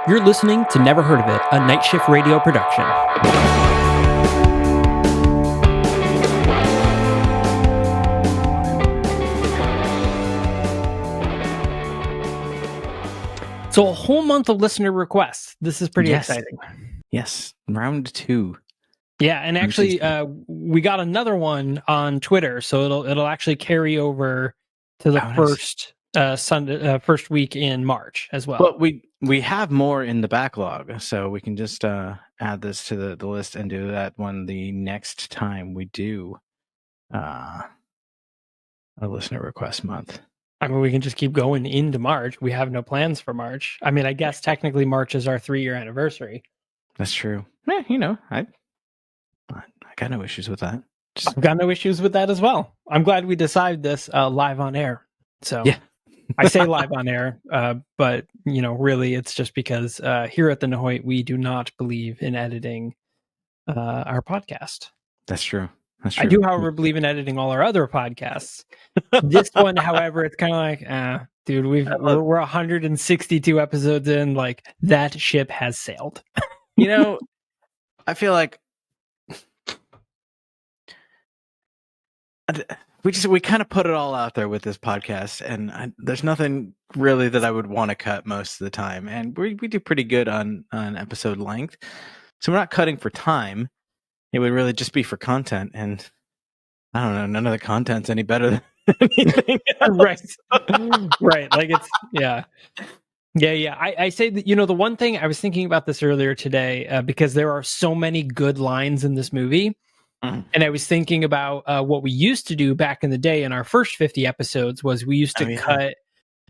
You're listening to Never Heard of It, a Night Shift Radio production. So a whole month of listener requests. This is pretty exciting. Yes, round 2. Yeah, and actually, we got another one on Twitter, so it'll actually carry over to the first week in March as well. But we have more in the backlog, so we can just add this to the list and do that one the next time we do a listener request month. I mean, we can just keep going into March. We have no plans for March. I mean, I guess technically March is our 3-year anniversary. That's true. I got no issues with that. I've got no issues with that as well. I'm glad we decided this live on air. So yeah. I say live on air, but really it's just because here at the Nahoit, we do not believe in editing our podcast. That's true. I do, however, believe in editing all our other podcasts. This one, however, it's kind of like, dude, we're 162 episodes in. Like, that ship has sailed. I feel like we kind of put it all out there with this podcast, and there's nothing really that I would want to cut most of the time. And we do pretty good on episode length, so we're not cutting for time. It would really just be for content, and I don't know, none of the content's any better than anything else. Right. Like it's yeah. I say that the one thing I was thinking about this earlier today because there are so many good lines in this movie, and I was thinking about what we used to do back in the day in our first 50 episodes was we used to cut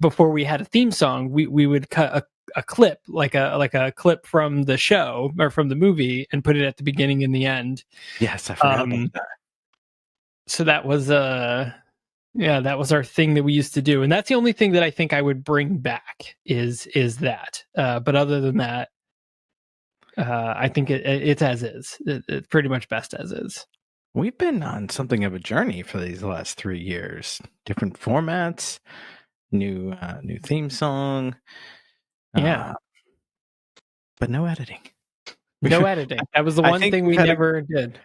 before we had a theme song. We would cut a clip like a clip from the show or from the movie and put it at the beginning and the end. Yes, I forgot about that. So that was that was our thing that we used to do, and that's the only thing that I think I would bring back is that. But other than that, I think it's as is. It's pretty much best as is. We've been on something of a journey for these last 3 years. Different formats, new theme song. But no editing. No editing. That was the one thing we never did.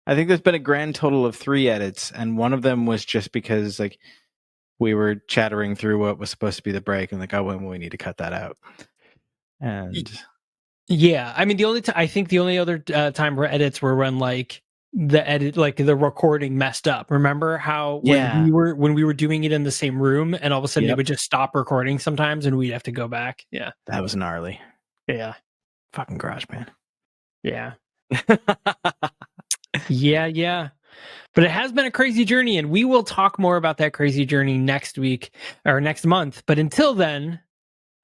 I think there's been a grand total of 3 edits, and one of them was just because like we were chattering through what was supposed to be the break, and like, oh, when we need to cut that out. And yeah, I mean, I think the only other time where edits were when like the recording messed up. Remember how when we were doing it in the same room, and all of a sudden it would just stop recording sometimes, and we'd have to go back. Yeah, that was gnarly. Yeah, fucking GarageBand. Yeah. Yeah. But it has been a crazy journey, and we will talk more about that crazy journey next week or next month. But until then,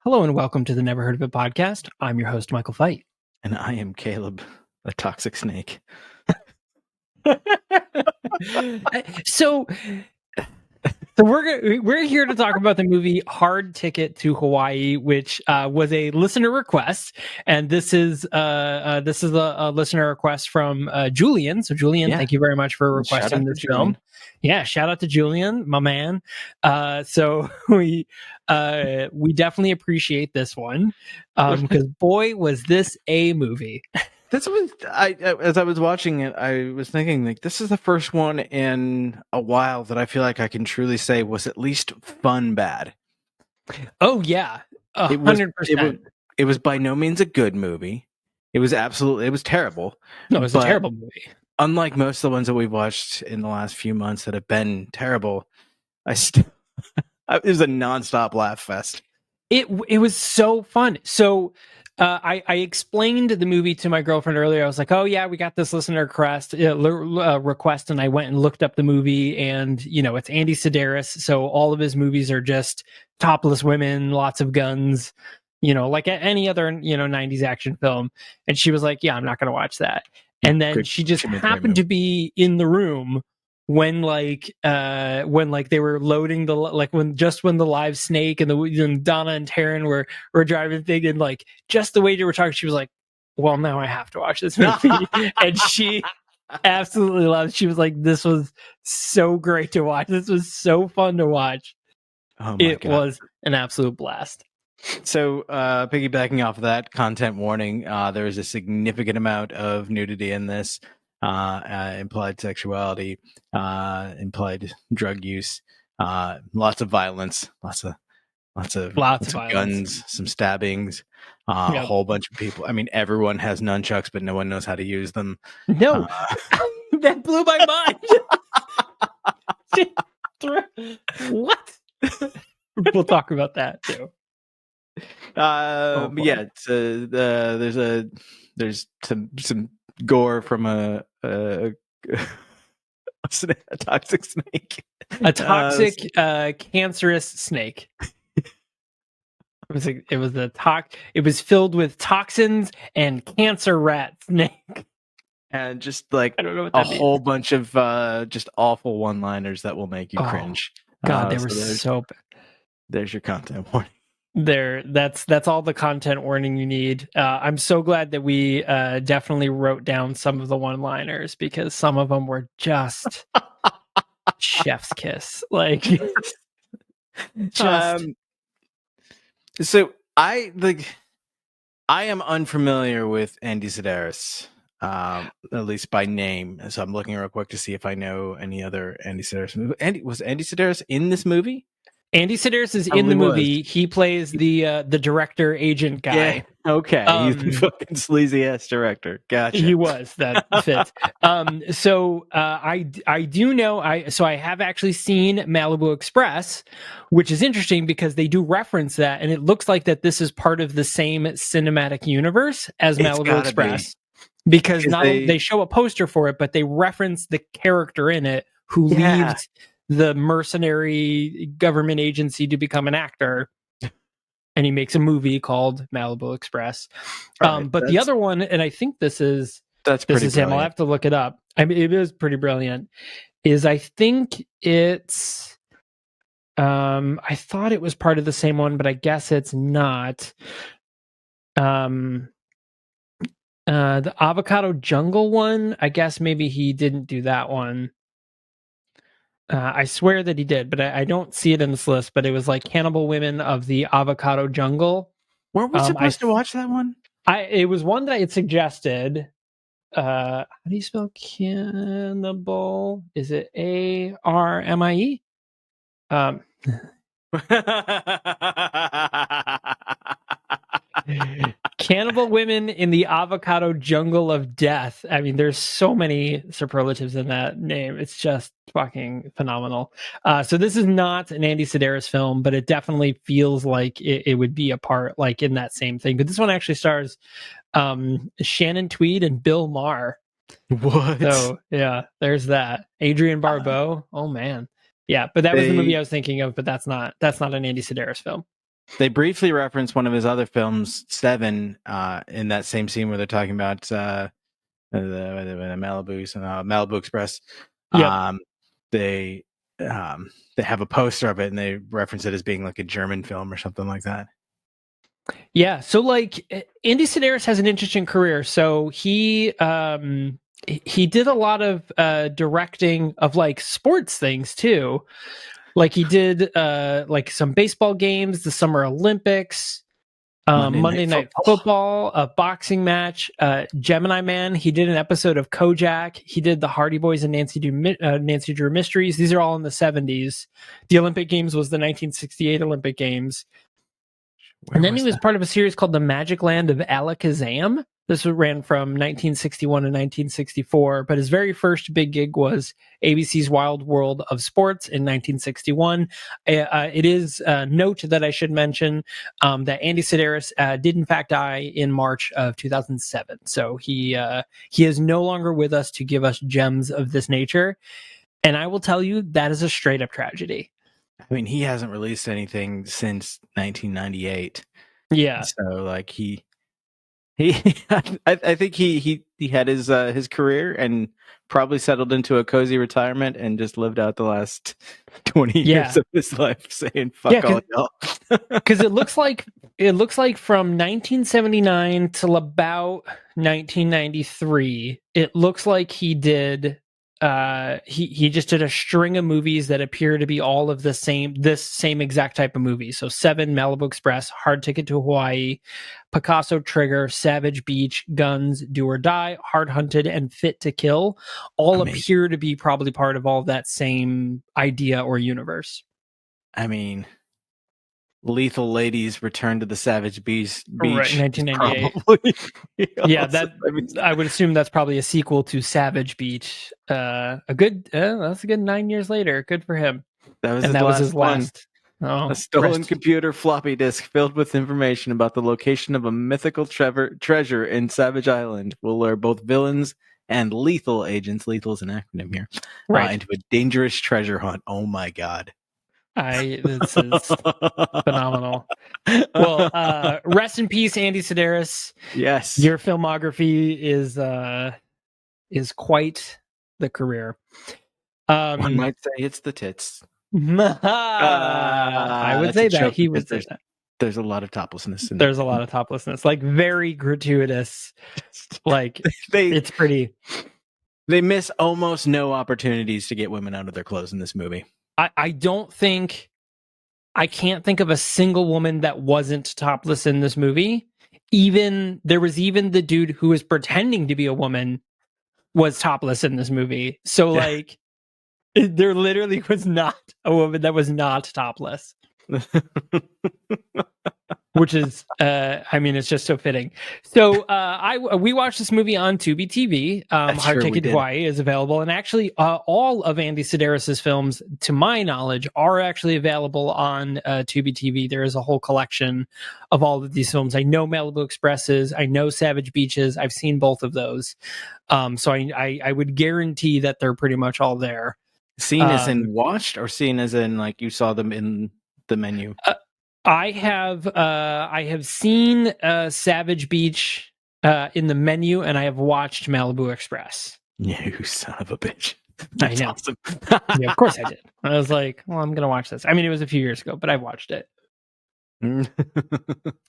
hello and welcome to the Never Heard of It podcast. I'm your host, Michael Fight. And I am Caleb, a toxic snake. So we're here to talk about the movie Hard Ticket to Hawaii, which was a listener request, and this is a listener request from Julian. So Julian, thank you very much for requesting this film. Yeah, shout out to Julian, my man. So we definitely appreciate this one because boy, was this a movie. This was as I was watching it, I was thinking like this is the first one in a while that I feel like I can truly say was at least fun bad. Oh yeah, 100%. It was by no means a good movie. It was terrible. No, it was a terrible movie. Unlike most of the ones that we've watched in the last few months that have been terrible, it was a nonstop laugh fest. It was so fun. So. I explained the movie to my girlfriend earlier. I was like, "Oh yeah, we got this listener request," and I went and looked up the movie. And it's Andy Sidaris, so all of his movies are just topless women, lots of guns, like any other 90s action film. And she was like, "Yeah, I'm not going to watch that." And then she just happened to be in the room when they were loading when the live snake and Donna and Taryn were driving thing, and like just the way they were talking, she was like, well, now I have to watch this movie. And she absolutely loved it. She was like, this was so great to watch. This was so fun to watch. Oh my God. Was an absolute blast. So, piggybacking off of that content warning, there is a significant amount of nudity in this, implied sexuality, implied drug use, lots of violence, lots of Violence. guns, some stabbings, a Yep. whole bunch of people. I mean, everyone has nunchucks, but no one knows how to use them. No, that blew my mind. What? We'll talk about that too. Yeah, it's, there's some gore from a toxic snake. A toxic, cancerous snake. It was filled with toxins and cancer rat snake. And just like I don't know what a that means. whole bunch of just awful one-liners that will make you cringe. God, they were so bad. There's your content warning. That's all the content warning you need. I'm so glad that we definitely wrote down some of the one-liners, because some of them were just chef's kiss. Like, just so I am unfamiliar with Andy Sidaris, at least by name. So I'm looking real quick to see if I know any other Andy Sidaris movie. Was Andy Sidaris in this movie? Andy Sidaris is in the movie. He plays the director agent guy. Yeah. Okay, he's the fucking sleazy ass director. Gotcha. He was. That fits. So I do know. I have actually seen Malibu Express, which is interesting because they do reference that, and it looks like that this is part of the same cinematic universe as Malibu Express. Because not only they show a poster for it, but they reference the character in it who leaves the mercenary government agency to become an actor, and he makes a movie called Malibu Express. But the other one, and I think this is him. I'll have to look it up. I mean, it is pretty brilliant. I think it's I thought it was part of the same one, but I guess it's not. The Avocado Jungle one, I guess maybe he didn't do that one. I swear that he did, but I don't see it in this list. But it was like Cannibal Women of the Avocado Jungle. Weren't we supposed to watch that one? It was one that I had suggested. How do you spell cannibal? Is it ARMIE? Cannibal Women in the Avocado Jungle of Death. I mean, there's so many superlatives in that name. It's just fucking phenomenal. So this is not an Andy Sidaris film, but it definitely feels like it would be a part, like, in that same thing. But this one actually stars Shannon Tweed and Bill Maher. What? So yeah, there's that. Adrian Barbeau. Oh man. Yeah, but that was the movie I was thinking of, but that's not an Andy Sidaris film. They briefly reference one of his other films, Seven, in that same scene where they're talking about the Malibu Express. Yep. They have a poster of it, and they reference it as being like a German film or something like that. Yeah, so like Andy Sidaris has an interesting career. So he did a lot of directing of like sports things too. Like he did like some baseball games, the Summer Olympics, Monday Night Football, a boxing match, Gemini Man. He did an episode of Kojak. He did the Hardy Boys and Nancy Drew Mysteries. These are all in the 70s. The Olympic Games was the 1968 Olympic Games. And then he was part of a series called The Magic Land of Alakazam. This ran from 1961 to 1964, but his very first big gig was ABC's Wild World of Sports in 1961. It is a note that I should mention that Andy Sidaris did in fact die in March of 2007. So he is no longer with us to give us gems of this nature. And I will tell you, that is a straight up tragedy. I mean, he hasn't released anything since 1998. Yeah. So like I think he had his career and probably settled into a cozy retirement and just lived out the last 20 years of his life saying fuck all y'all. Because it looks like from 1979 till about 1993, it looks like he did he just did a string of movies that appear to be all of this same exact type of movie. So Seven, Malibu Express, Hard Ticket to Hawaii, Picasso Trigger, Savage Beach, Guns, Do or Die, Hard Hunted, and Fit to Kill all Amazing. appear to be probably part of all that same idea or universe. I mean, Lethal Ladies Return to the Savage Beach. Right, 1998. Probably Yeah, I would assume that's probably a sequel to Savage Beach. That's a good 9 years later. Good for him. That And was his last. Oh, a stolen computer floppy disk filled with information about the location of a mythical treasure in Savage Island will lure both villains and lethal agents, lethal is an acronym here, into a dangerous treasure hunt. Oh my god. This is phenomenal. Well, rest in peace, Andy Sidaris. Yes. Your filmography is quite the career. One might say it's the tits. I would say that he would say that. There's a lot of toplessness. There's a lot of toplessness, like very gratuitous. Like it's pretty. They miss almost no opportunities to get women out of their clothes in this movie. I can't think of a single woman that wasn't topless in this movie. There was even the dude who was pretending to be a woman was topless in this movie. So like. There literally was not a woman that was not topless. Which is, it's just so fitting. So we watched this movie on Tubi TV. Hard Ticket to Hawaii is available. And actually, all of Andy Sidaris' films, to my knowledge, are actually available on Tubi TV. There is a whole collection of all of these films. I know Malibu Express is. I know Savage Beaches. I've seen both of those. So I would guarantee that they're pretty much all there. Seen as in watched, or seen as in like you saw them in the menu? I have seen Savage Beach in the menu, and I have watched Malibu Express. You son of a bitch! That's awesome. Yeah, of course I did. I was like, well, I'm gonna watch this. I mean, it was a few years ago, but I watched it.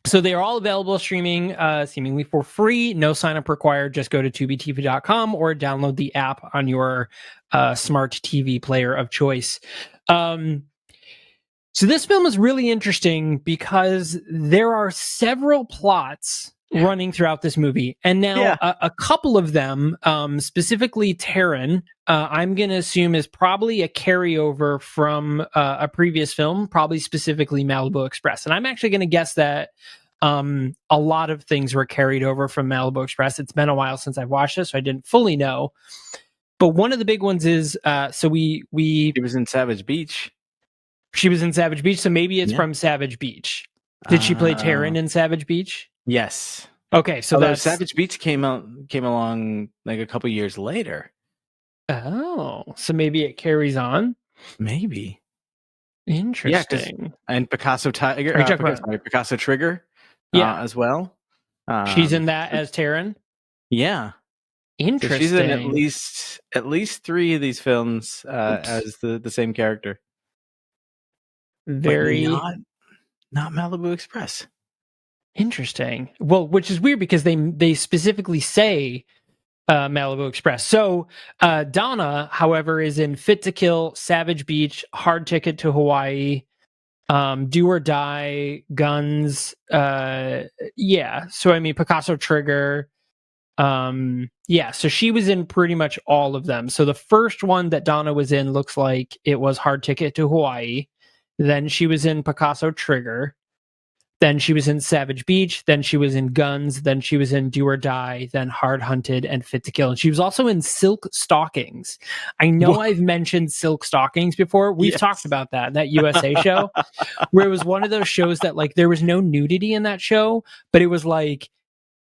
So they are all available streaming seemingly for free. No sign up required. Just go to tubitv.com or download the app on your smart TV player of choice. So this film is really interesting because there are several plots running throughout this movie. And now a couple of them, specifically Taryn, I'm going to assume is probably a carryover from a previous film, probably specifically Malibu Express. And I'm actually going to guess that a lot of things were carried over from Malibu Express. It's been a while since I've watched this, so I didn't fully know. But one of the big ones is, she was in Savage Beach. She was in Savage Beach, so maybe it's from Savage Beach. Did she play Taryn in Savage Beach? Yes. Okay, so that Savage Beach came along like a couple years later. Oh, so maybe it carries on. Maybe. Interesting. Yeah, and Picasso Picasso Trigger, as well. She's in that as Taryn. Yeah. Interesting. So she's in at least 3 of these films as the same character. Very not Malibu Express. Interesting. Well, which is weird because they specifically say Malibu Express. So Donna, however, is in Fit to Kill, Savage Beach, Hard Ticket to Hawaii, Do or Die, Guns. So I mean Picasso Trigger. So she was in pretty much all of them. So the first one that Donna was in looks like it was Hard Ticket to Hawaii. Then she was in Picasso Trigger. Then she was in Savage Beach. Then she was in Guns. Then she was in Do or Die. Then Hard Hunted and Fit to Kill. And she was also in Silk Stockings. I know I've mentioned Silk Stockings before. We've talked about that USA show, where it was one of those shows that like there was no nudity in that show, but it was like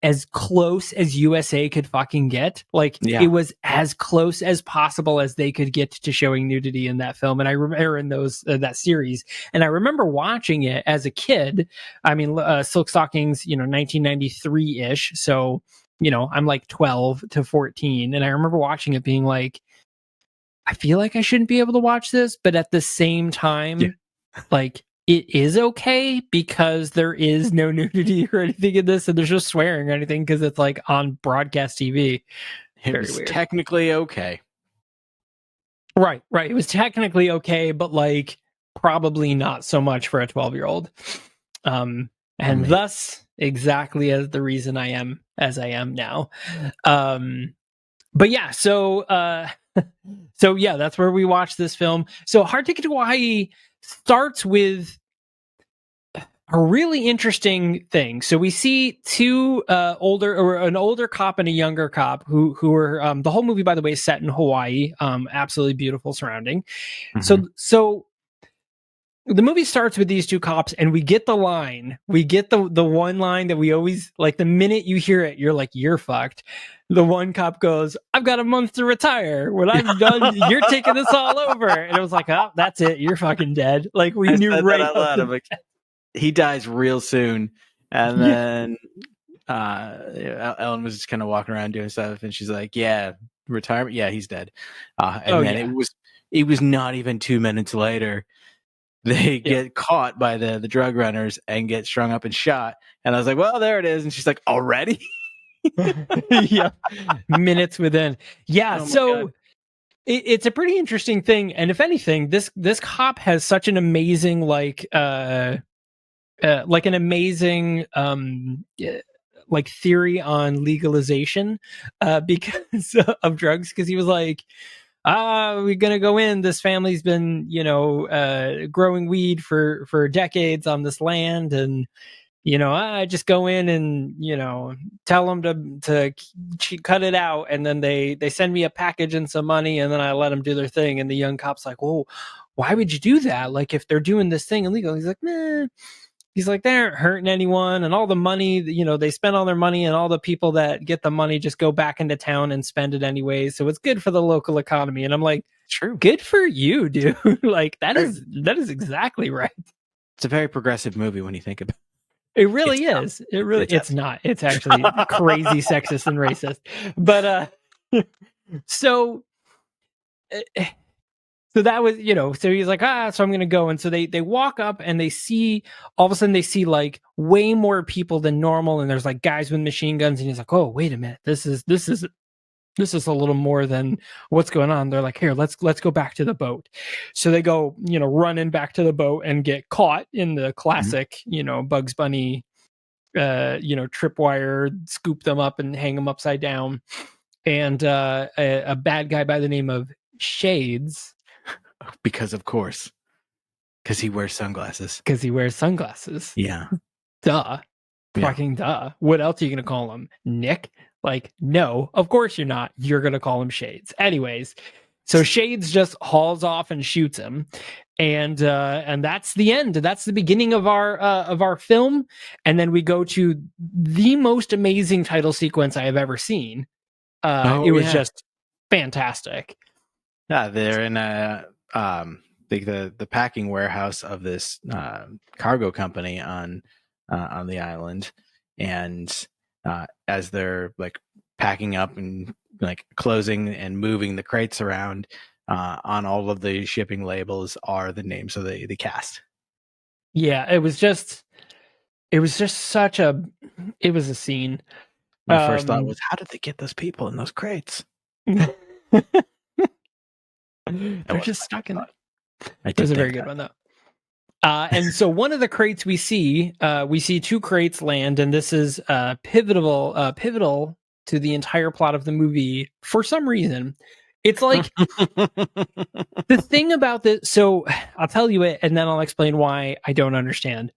as close as USA could fucking get. Like it was as close as possible as they could get to showing nudity in that film. And I remember in that series, and I remember watching it as a kid. I mean, Silk Stockings, 1993 ish. So, I'm like 12 to 14. And I remember watching it being like, I feel like I shouldn't be able to watch this, but at the same time, like, it is okay because there is no nudity or anything in this, and there's no swearing or anything because it's like on broadcast TV. It was technically okay. Right. It was technically okay, but like probably not so much for a 12-year-old. And Amazing. thus exactly as the reason I am as I am now. But yeah, so yeah, that's where we watched this film. So Hard Ticket to Hawaii starts with a really interesting thing. So we see two an older cop and a younger cop who are the whole movie, by the way, is set in Hawaii. Absolutely beautiful surrounding. Mm-hmm. So the movie starts with these two cops, and we get the one line that we always like. The minute you hear it, you're like, you're fucked. The one cop goes, "I've got a month to retire. When I'm done, you're taking this all over." And it was like, oh, that's it. You're fucking dead. Like we I knew said that right out off loud. the I'm like, he dies real soon, and yeah. then Ellen was just kind of walking around doing stuff, and she's like, "Yeah, retirement. Yeah, he's dead." And Oh then yeah. it was not even 2 minutes later they Yeah. get caught by the drug runners and get strung up and shot. And I was like, "Well, there it is." And she's like, "Already?" Yeah. Minutes within. Yeah. Oh my god! So it's a pretty interesting thing. And if anything, this cop has such an amazing like an amazing like theory on legalization because of drugs, because he was like, we're gonna go in, this family's been growing weed for decades on this land, and I just go in and tell them to cut it out, and then they send me a package and some money, and then I let them do their thing. And the young cop's like, well, why would you do that, like if they're doing this thing illegal? He's like, nah. He's like, they aren't hurting anyone, and all the money, they spend all their money, and all the people that get the money just go back into town and spend it anyway. So it's good for the local economy. And I'm like, True. good for you, dude. Like that Sure. is exactly right. It's a very progressive movie when you think about It it. It's really not. is. It's It's not. It's actually crazy sexist and racist. But so uh, so that was, so he's like, so I'm gonna go. And so they walk up, and they see, all of a sudden they see like way more people than normal, and there's like guys with machine guns, and he's like, oh, wait a minute, this is a little more than what's going on. They're like, here, let's go back to the boat. So they go, running back to the boat and get caught in the Mhm. classic, Bugs Bunny tripwire, scoop them up and hang them upside down. And a bad guy by the name of Shades, Because of course, because he wears sunglasses. because he wears sunglasses. Yeah. Duh. Yeah. Fucking duh. What else are you going to call him? Nick? Like, no, of course you're not. You're going to call him Shades. Anyways, so Shades just hauls off and shoots him. And that's the end. That's the beginning of our film. And then we go to the most amazing title sequence I have ever seen. Oh It was yeah. just fantastic. Yeah, they're in a the packing warehouse of this cargo company on the island, and as they're like packing up and like closing and moving the crates around, on all of the shipping labels are the names of the cast. Yeah, it was just such a scene. My first thought was, how did they get those people in those crates? They're That wasn't just my stuck in thought. it. I It was did a very think good that. one though. And so one of the crates we see two crates land, and this is pivotal to the entire plot of the movie for some reason. It's like the thing about this. So I'll tell you it, and then I'll explain why I don't understand.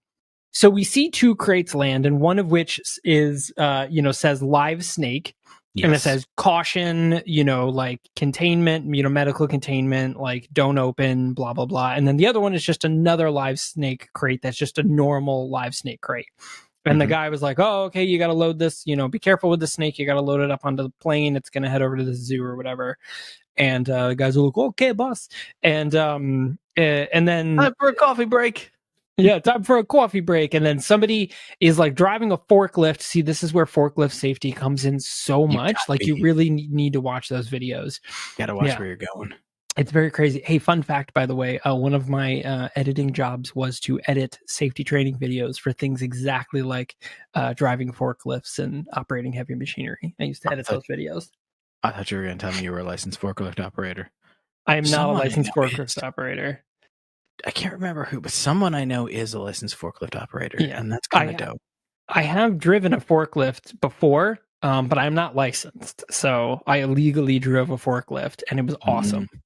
So we see two crates land, and one of which is, says live snake, and it Yes. says caution, like containment, medical containment, like don't open, blah, blah, blah. And then the other one is just another live snake crate that's just a normal live snake crate. And the Mhm. guy was like, oh, okay, you got to load this, be careful with the snake. You got to load it up onto the plane. It's going to head over to the zoo or whatever. And the guys will look, okay, boss. And then Time for a coffee break. yeah, time for a coffee break. And then somebody is like driving a forklift. See, this is where forklift safety comes in so You much. Like, you really need to watch those videos. gotta watch Yeah, where you're going. it's very crazy. Hey, fun fact, by the way, one of my editing jobs was to edit safety training videos for things exactly like driving forklifts and operating heavy machinery. I used to edit those videos. I thought you were going to tell me you were a licensed forklift operator. I am not a Someone I licensed know forklift is. operator. I can't remember who, but someone I know is a licensed forklift operator, Yeah. and that's kind of dope. I have driven a forklift before, but I'm not licensed. So I illegally drove a forklift, and it was awesome. I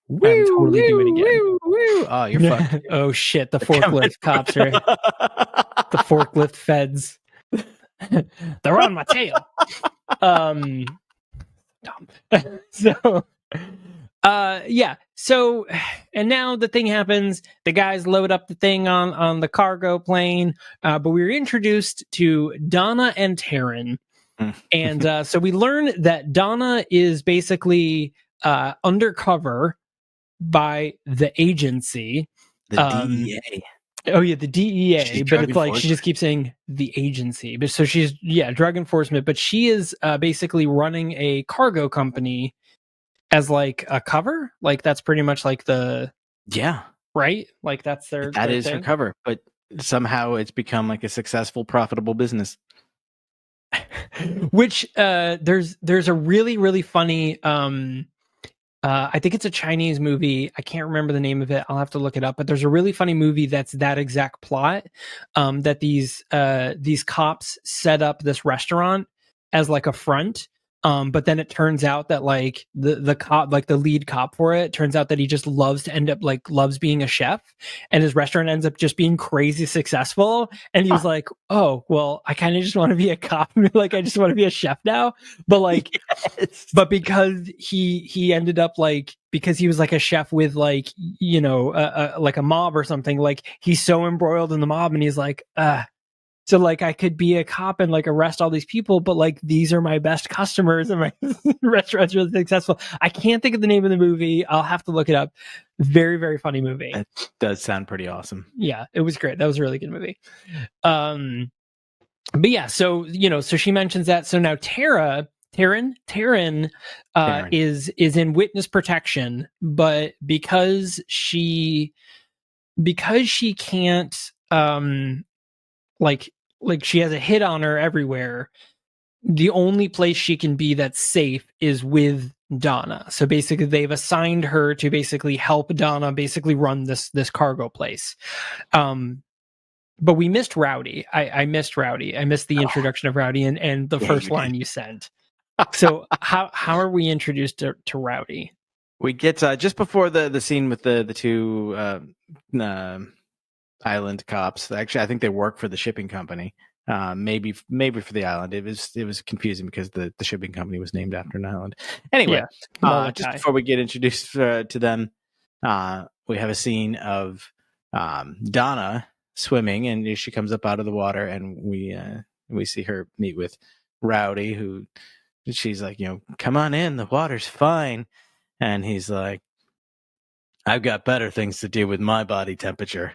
would Woo, totally do it woo, again. woo, woo. Oh, you're fucked. Oh shit, the They're coming forklift cops are the forklift feds. They're on my tail. Dumb. So yeah. So and now the thing happens, the guys load up the thing on the cargo plane, but we were introduced to Donna and Taryn. And so we learn that Donna is basically undercover by the agency. The DEA. Oh yeah, the DEA, She's but drug it's like she enforcement. just keeps saying the agency. But so she's drug enforcement, but she is basically running a cargo company as like a cover. Like that's pretty much like the Yeah, right. Like that's that their is her thing. cover, but somehow it's become like a successful, profitable business. Which there's a really funny I think it's a Chinese movie. I can't remember the name of it. I'll have to look it up. But there's a really funny movie that's that exact plot. That these cops set up this restaurant as like a front. But then it turns out that like the cop, like the lead cop for it, turns out that he just loves to end up like loves being a chef, and his restaurant ends up just being crazy successful. And he was like, "Oh, well, I kind of just want to be a cop. Like I just want to be a chef now." But like Yes. but because he ended up like because he was like a chef with like like a mob or something, like he's so embroiled in the mob and he's like so like I could be a cop and like arrest all these people, but like these are my best customers and my restaurant's really successful. I can't think of the name of the movie. I'll have to look it up. Very, very funny movie. That does sound pretty awesome. Yeah, it was great. That was a really good movie. But yeah, so so she mentions that. So now Taryn is in witness protection, but because she can't like she has a hit on her everywhere, the only place she can be that's safe is with Donna. So basically they've assigned her to basically help Donna basically run this cargo place. But we missed Rowdy. I missed Rowdy. I missed the introduction of Rowdy and the first line you sent. So how are we introduced to Rowdy? We get just before the scene with the two island cops. Actually, I think they work for the shipping company. Maybe for the island. It was confusing because the shipping company was named after an island. Anyway, just before we get introduced to them, we have a scene of Donna swimming, and she comes up out of the water, and we see her meet with Rowdy, who she's like, come on in, the water's fine, and he's like, I've got better things to do with my body temperature,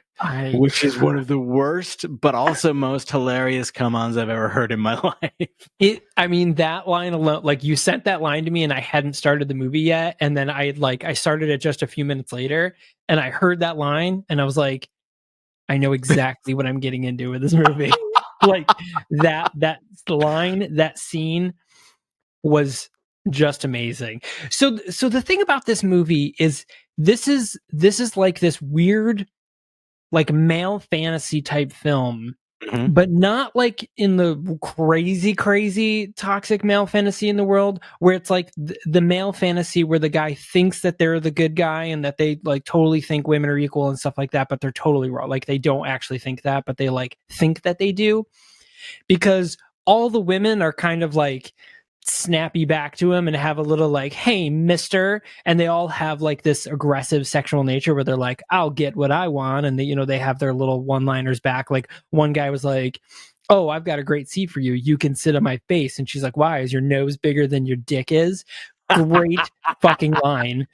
which is one of the worst, but also most hilarious come-ons I've ever heard in my life. I mean, that line alone, like you sent that line to me and I hadn't started the movie yet. And then I started it just a few minutes later and I heard that line and I was like, I know exactly what I'm getting into with this movie. Like that line, that scene was just amazing. So the thing about this movie is this is like this weird like male fantasy type film, but not like in the crazy toxic male fantasy in the world where it's like the male fantasy where the guy thinks that they're the good guy and that they like totally think women are equal and stuff like that, but they're totally wrong. Like they don't actually think that, but they like think that they do, because all the women are kind of like snappy back to him and have a little like, hey mister, and they all have like this aggressive sexual nature where they're like, I'll get what I want, and they have their little one-liners back. Like one guy was like, oh, I've got a great seat for you, you can sit on my face, and she's like, why, is your nose bigger than your dick is? Great fucking line.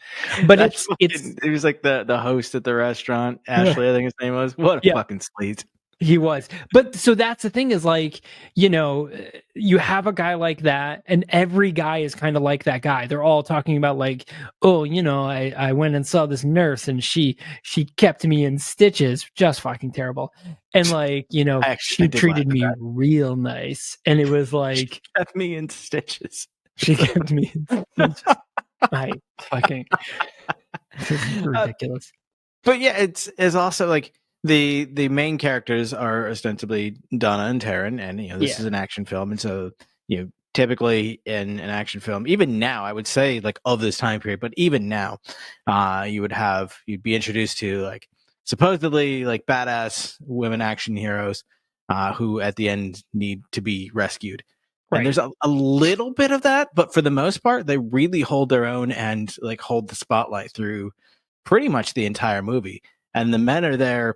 But it was like the host at the restaurant, Ashley, I think his name was. What a fucking sleaze. He was. But so that's the thing is like, you have a guy like that and every guy is kind of like that guy. They're all talking about like, oh, I went and saw this nurse and she kept me in stitches. Just fucking terrible. And like, she treated me real nice. And it was like, she kept me in stitches. She kept me in stitches. I fucking this is ridiculous. But yeah, it's also like the main characters are ostensibly Donna and Taryn, and this is an action film, and so typically in an action film, even now, I would say like of this time period, but even now, you'd be introduced to like supposedly like badass women action heroes who at the end need to be rescued. Right. And there's a little bit of that, but for the most part, they really hold their own and like hold the spotlight through pretty much the entire movie. And the men are there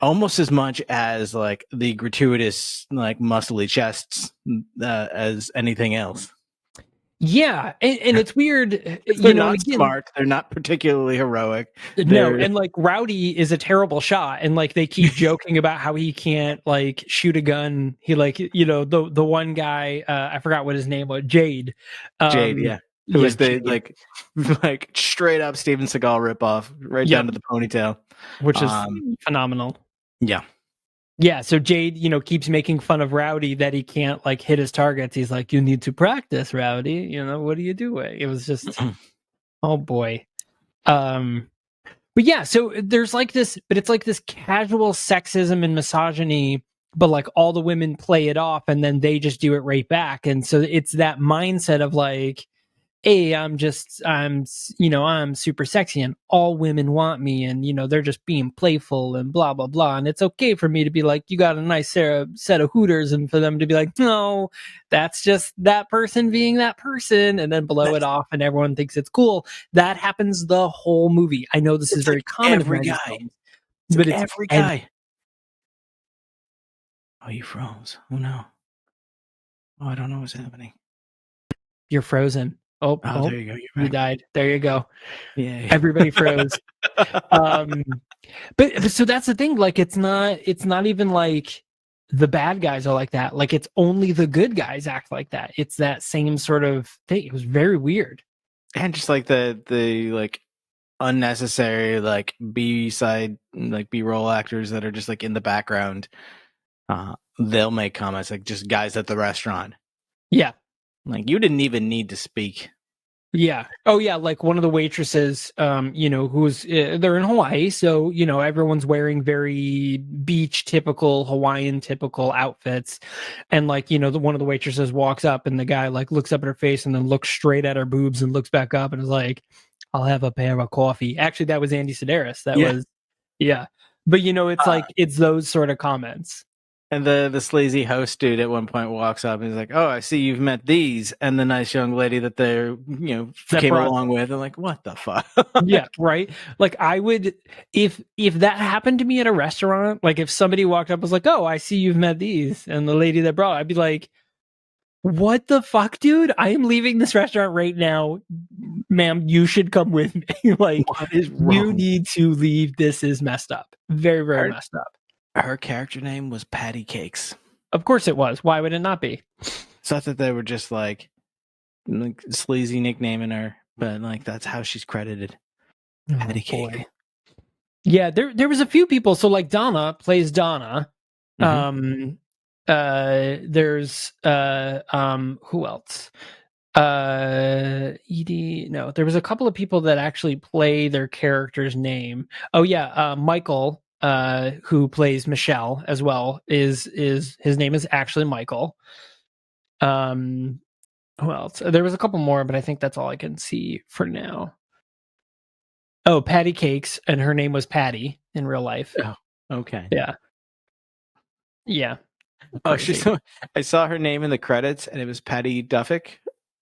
almost as much as like the gratuitous, like muscly chests as anything else. Yeah, and it's weird. They're not smart. They're not particularly heroic. No, and like Rowdy is a terrible shot, and like they keep joking about how he can't like shoot a gun. He like the one guy, I forgot what his name was, Jade. Jade, yeah. Who was the Jade. like straight up Steven Seagal ripoff, right down to the ponytail, which is phenomenal. Yeah. Yeah, so Jade, keeps making fun of Rowdy that he can't like hit his targets. He's like, "You need to practice, Rowdy. What are you doing?" It was just, oh boy. But yeah, so there's like this, but it's like this casual sexism and misogyny, but like all the women play it off and then they just do it right back. And so it's that mindset of like, hey, I'm super sexy and all women want me, and they're just being playful and blah blah blah, and it's okay for me to be like, you got a nice set of hooters, and for them to be like, no, that's just that person being that person, and then blow it off and everyone thinks it's cool. That happens the whole movie. I know this is very common every in guy films, but it's every guy. Oh, you froze. Oh no. Oh, I don't know what's happening. You're frozen. Oh, there you go. You died. There you go. Yeah. Everybody froze. But so that's the thing. Like, it's not even like the bad guys are like that. Like, it's only the good guys act like that. It's that same sort of thing. It was very weird. And just like the like unnecessary like B-side like B-roll actors that are just like in the background. They'll make comments like just guys at the restaurant. Yeah. Like, you didn't even need to speak. Yeah. Oh, yeah. Like one of the waitresses, who's they're in Hawaii, so everyone's wearing very beach typical Hawaiian typical outfits, and like one of the waitresses walks up, and the guy like looks up at her face and then looks straight at her boobs and looks back up and is like, "I'll have a pair of coffee." Actually, that was Andy Sidaris. That was, yeah. But it's like it's those sort of comments. And the sleazy host dude at one point walks up and he's like, "Oh, I see you've met these," and the nice young lady that they're came along with. I'm like, what the fuck? Yeah, right. Like, I would, if that happened to me at a restaurant, like if somebody walked up and was like, "Oh, I see you've met these," and the lady that brought, I'd be like, "What the fuck, dude? I am leaving this restaurant right now, ma'am. You should come with me. Like, what is wrong? You need to leave. This is messed up. Very, very messed up." Her character name was Patty Cakes. Of course it was. Why would it not be? So I thought they were just like sleazy nicknaming her, but like that's how she's credited. Patty Cake. Yeah, there was a few people. So like Donna plays Donna. Mm-hmm. There's who else? Edie. No, there was a couple of people that actually play their character's name. Oh yeah, Michael. Who plays Michelle as well is his name is actually Michael. Who else? There was a couple more, but I think that's all I can see for now. Oh, Patty Cakes, and her name was Patty in real life. Oh, okay. Yeah. Oh, I saw her name in the credits, and it was Patty Duffick.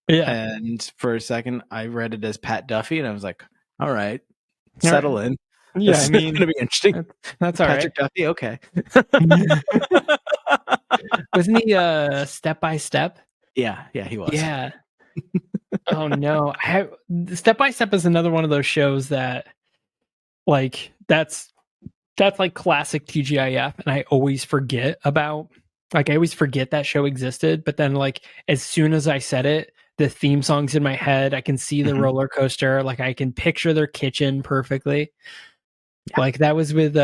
Yeah. And for a second, I read it as Pat Duffy, and I was like, "All right, settle in." Yeah, I mean, gonna be interesting. That's all Patrick right. Duffy, okay. Wasn't he Step by Step? Yeah, he was. Yeah. Oh no, Step by Step is another one of those shows that, like, that's like classic TGIF, and I always forget about. Like, I always forget that show existed, but then like as soon as I said it, the theme song's in my head. I can see the roller coaster. Like, I can picture their kitchen perfectly. Yeah. Like, that was with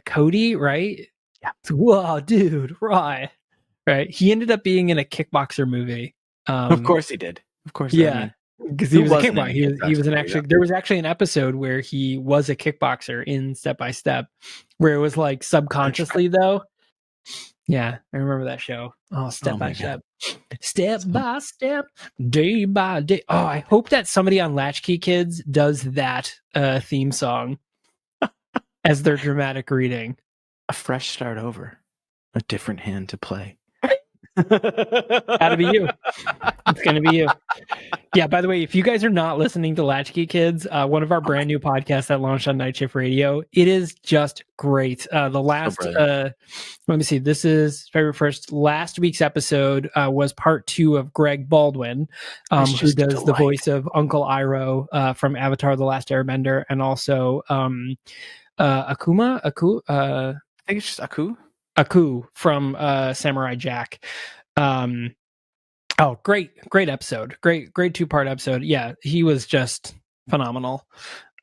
Cody, right? Yeah. Whoa, dude, right. He ended up being in a kickboxer movie. Of course he did. Of course. Yeah. because he Who was a wasn't in kickboxer. a He was kickboxing an movie, actually, there was actually an episode where he was a kickboxer in Step by Step, where it was like subconsciously though. Yeah, I remember that show. Oh, Step Oh by my God. Step by step, day by day. Oh, I hope that somebody on Latchkey Kids does that theme song as their dramatic reading. A fresh start over, a different hand to play. Gotta be you. It's gonna be you. Yeah, by the way, if you guys are not listening to Latchkey Kids, one of our brand new podcasts that launched on Night Shift Radio, it is just great. The last, let me see, this is February 1st. Last week's episode was part 2 of Greg Baldwin, who does the voice of Uncle Iroh from Avatar The Last Airbender, and also I think it's just Aku from Samurai Jack. Oh, great episode. Great 2-part episode. Yeah, he was just phenomenal.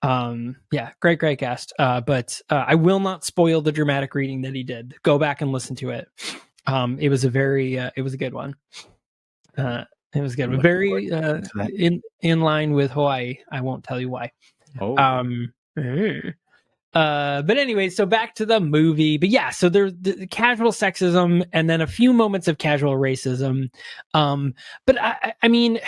Yeah, great guest. But I will not spoil the dramatic reading that he did. Go back and listen to it. It was a good one. It was good. Very in line with Hawaii. I won't tell you why. But anyway, so back to the movie. But yeah, so there's the casual sexism and then a few moments of casual racism. But I mean,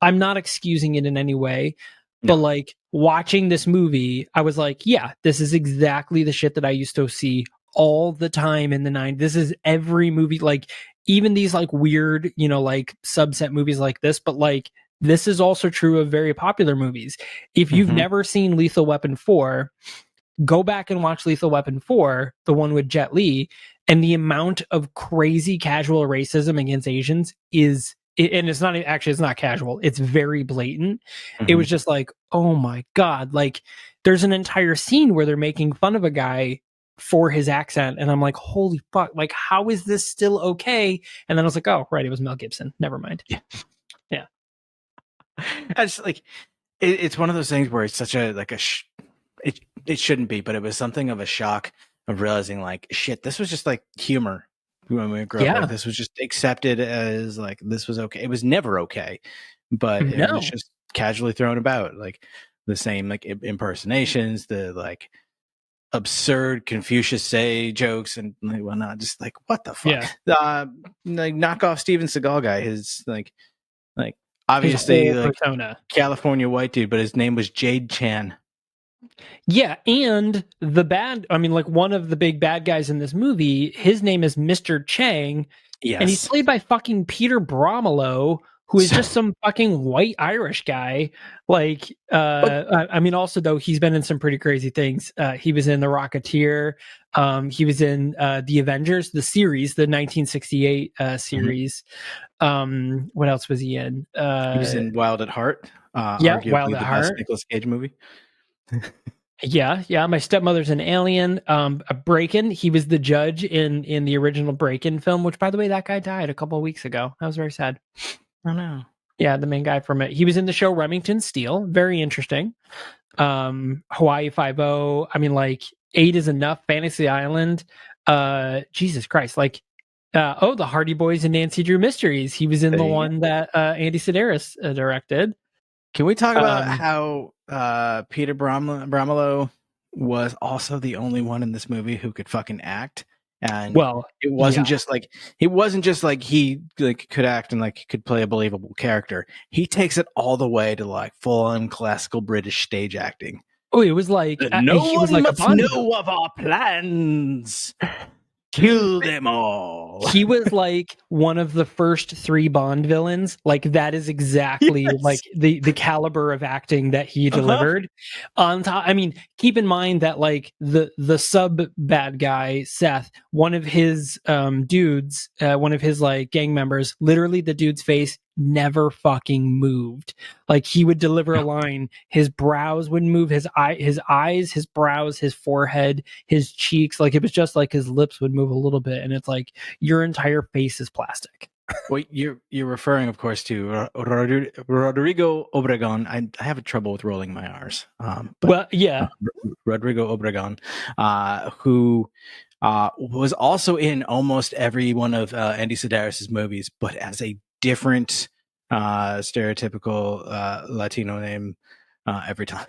I'm not excusing it in any way, but like watching this movie, I was like, yeah, this is exactly the shit that I used to see all the time in the 90s. This is every movie, like even these like weird, like subset movies like this, but like this is also true of very popular movies. If you've never seen Lethal Weapon 4, go back and watch Lethal Weapon 4, the one with Jet Li, and the amount of crazy casual racism against Asians is, and it's not casual, it's very blatant. It was just like, oh my God, like there's an entire scene where they're making fun of a guy for his accent, and I'm like, holy fuck, like how is this still okay? And then I was like, oh right, it was Mel Gibson, never mind. Yeah. It's like it's one of those things where it's such a like it shouldn't be, but it was something of a shock of realizing like shit, this was just like humor when we grew up. Like this was just accepted as like this was okay. It was never okay, but it was just casually thrown about, like the same like impersonations, the like absurd Confucius say jokes and like whatnot. Just like what the fuck? Like knockoff Steven Seagal guy. His like obviously like persona. California white dude, but his name was Jade Chan. Yeah, and like one of the big bad guys in this movie, his name is Mr. Chang. Yes. And he's played by fucking Peter Bromelo, who is just some fucking white Irish guy. Like, I mean, also though, he's been in some pretty crazy things. He was in The Rocketeer. He was in The Avengers, the series, the 1968 series. What else was he in? He was in Wild at Heart. Wild at Heart, best Nicolas Cage movie. Yeah. My stepmother's an alien. A Break-In. He was the judge in the original Break-In film, which, by the way, that guy died a couple of weeks ago. That was very sad. Oh no. Yeah, the main guy from it. He was in the show Remington Steele. Very interesting. Hawaii Five-0. I mean, like 8 is Enough. Fantasy Island. Jesus Christ. Like, the Hardy Boys and Nancy Drew Mysteries. He was in the one that Andy Sidaris directed. Can we talk about how Peter Bromelo was also the only one in this movie who could fucking act? And it wasn't just like he like could act and like could play a believable character. He takes it all the way to like full on classical British stage acting. Oh, it was like no one must know of our plans. Kill them all. He was like one of the first 3 Bond villains. Like that is exactly like the caliber of acting that he delivered. On top, I mean, keep in mind that like the sub bad guy Seth, one of his dudes, one of his like gang members, literally the dude's face never fucking moved. Like he would deliver a line, his brows wouldn't move, his eyes, his brows, his forehead, his cheeks, like it was just like his lips would move a little bit, and it's like your entire face is plastic. Well, you're referring, of course, to Rodrigo Obregon. I have trouble with rolling my R's. Rodrigo Obregon, who was also in almost every one of Andy Sidaris' movies, but as a different stereotypical Latino name every time.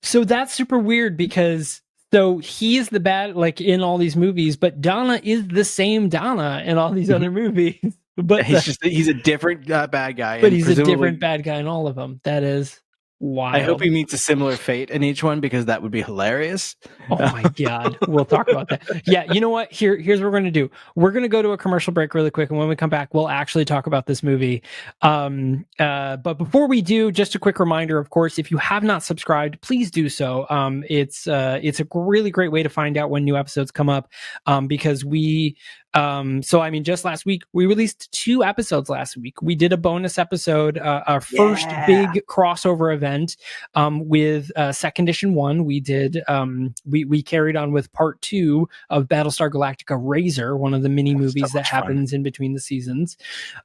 So that's super weird because so he's the bad like in all these movies, but Donna is the same Donna in all these other movies. But He's a different bad guy, but and he's a different presumably bad guy in all of them. That is I hope wild. he meets a similar fate in each one because that would be hilarious. Oh my God. We'll talk about that. Yeah, you know what? Here's what we're gonna do. We're gonna go to a commercial break really quick, and when we come back, we'll actually talk about this movie. But before we do, just a quick reminder, of course, if you have not subscribed, please do so. It's a really great way to find out when new episodes come up. Because we so I mean, just last week we released 2 episodes last week. We did a bonus episode, our first big crossover event with Second Edition 1. We did we carried on with part 2 of Battlestar Galactica Razor, one of the mini movies that happens in between the seasons.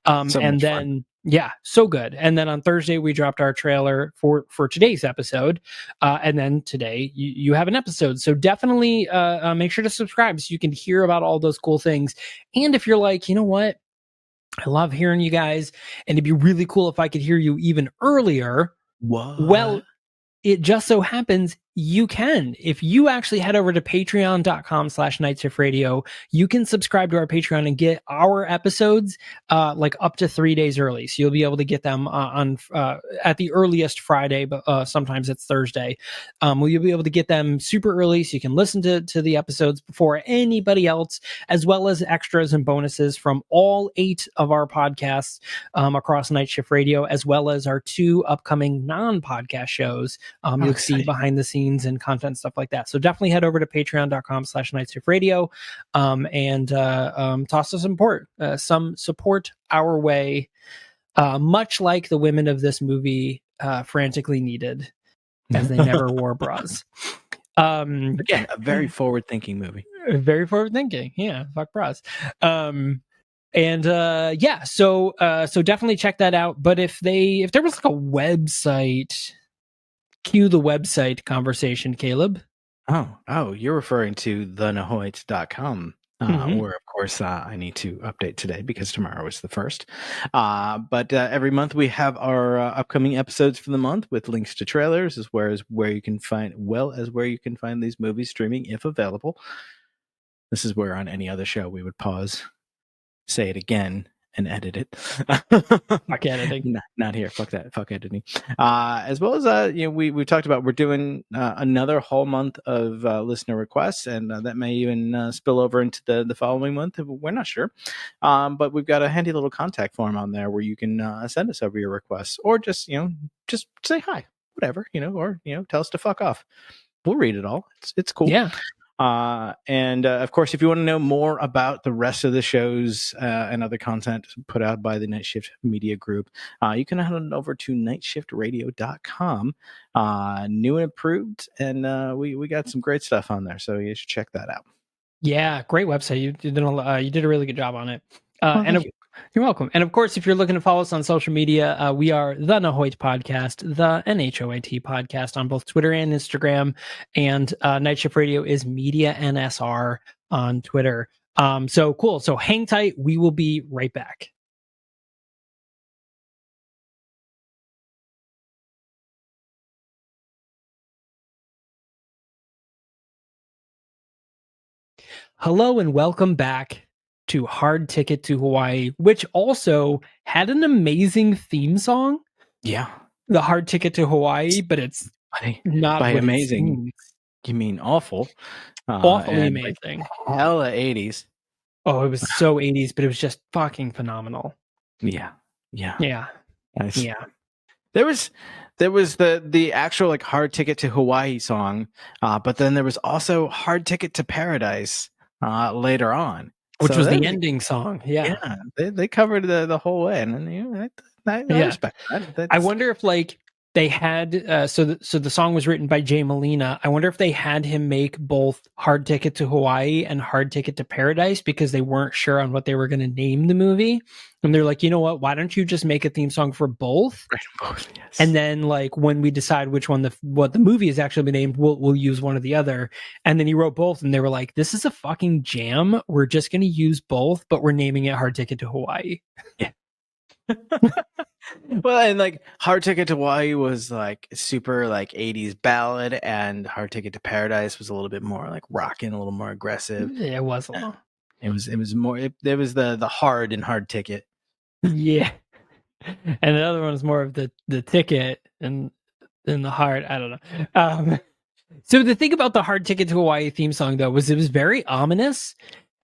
And then yeah, so good. And then on Thursday we dropped our trailer for today's episode, and then today you have an episode. So definitely make sure to subscribe so you can hear about all those cool things. And if you're like, you know what, I love hearing you guys, and it'd be really cool if I could hear you even earlier. What? Well, it just so happens you can. If you actually head over to patreon.com/nightshiftradio, you can subscribe to our Patreon and get our episodes like up to 3 days early. So you'll be able to get them on at the earliest Friday, but sometimes it's Thursday. Well, you'll be able to get them super early so you can listen to the episodes before anybody else, as well as extras and bonuses from all 8 of our podcasts across Night Shift Radio, as well as our 2 upcoming non-podcast shows. You'll see behind the scenes and content, stuff like that. So definitely head over to patreon.com/nightshiftradio and toss us some support our way, much like the women of this movie frantically needed, as they never wore bras. Again, a very forward-thinking movie. Very forward-thinking. Yeah, fuck bras. And yeah, so definitely check that out. But if there was like a website, cue the website conversation, Caleb. Oh, you're referring to thenahoit.com, where, of course, I need to update today because tomorrow is the 1st. But every month we have our upcoming episodes for the month with links to trailers, as well as where you can find these movies streaming if available. This is where on any other show we would pause, say it again, and edit it. Fuck editing. Not here. Fuck that. Fuck editing. As well as we talked about, we're doing another whole month of listener requests, and that may even spill over into the following month. We're not sure, but we've got a handy little contact form on there where you can send us over your requests, or just say hi, whatever, or tell us to fuck off. We'll read it all. It's cool. Yeah. And of course, if you want to know more about the rest of the shows and other content put out by the Night Shift Media Group, you can head on over to nightshiftradio.com, new and improved, and we got some great stuff on there, so you should check that out. Yeah, great website. You did a really good job on it. You're welcome. And of course, if you're looking to follow us on social media, we are the Nahoit Podcast, the NHOIT Podcast on both Twitter and Instagram. And Night Shift Radio is Media NSR on Twitter. So cool. So hang tight. We will be right back. Hello and welcome back to Hard Ticket to Hawaii, which also had an amazing theme song. Yeah. The Hard Ticket to Hawaii, but it's not by amazing. You mean awful? Awfully amazing. Like hella 80s. Oh, it was so 80s, but it was just fucking phenomenal. Yeah. Nice. Yeah. There was the actual like Hard Ticket to Hawaii song, but then there was also Hard Ticket to Paradise later on, which was the ending song. Yeah, they covered the whole way, and I respect that. I wonder if like they had so the song was written by Jay Molina. I wonder if they had him make both Hard Ticket to Hawaii and Hard Ticket to Paradise because they weren't sure on what they were going to name the movie, and they're like, you know what? Why don't you just make a theme song for both? Both, yes. And then like when we decide which one what the movie is actually named, we'll use one or the other. And then he wrote both, and they were like, this is a fucking jam. We're just going to use both, but we're naming it Hard Ticket to Hawaii. Yeah. Well, and like Hard Ticket to Hawaii was like super like 80s ballad, and Hard Ticket to Paradise was a little bit more like rocking, a little more aggressive. Yeah, it was a Uh, little. It was more it was the hard and Hard Ticket. Yeah. And the other one is more of the ticket and the heart. I don't know. So the thing about the Hard Ticket to Hawaii theme song though was it was very ominous,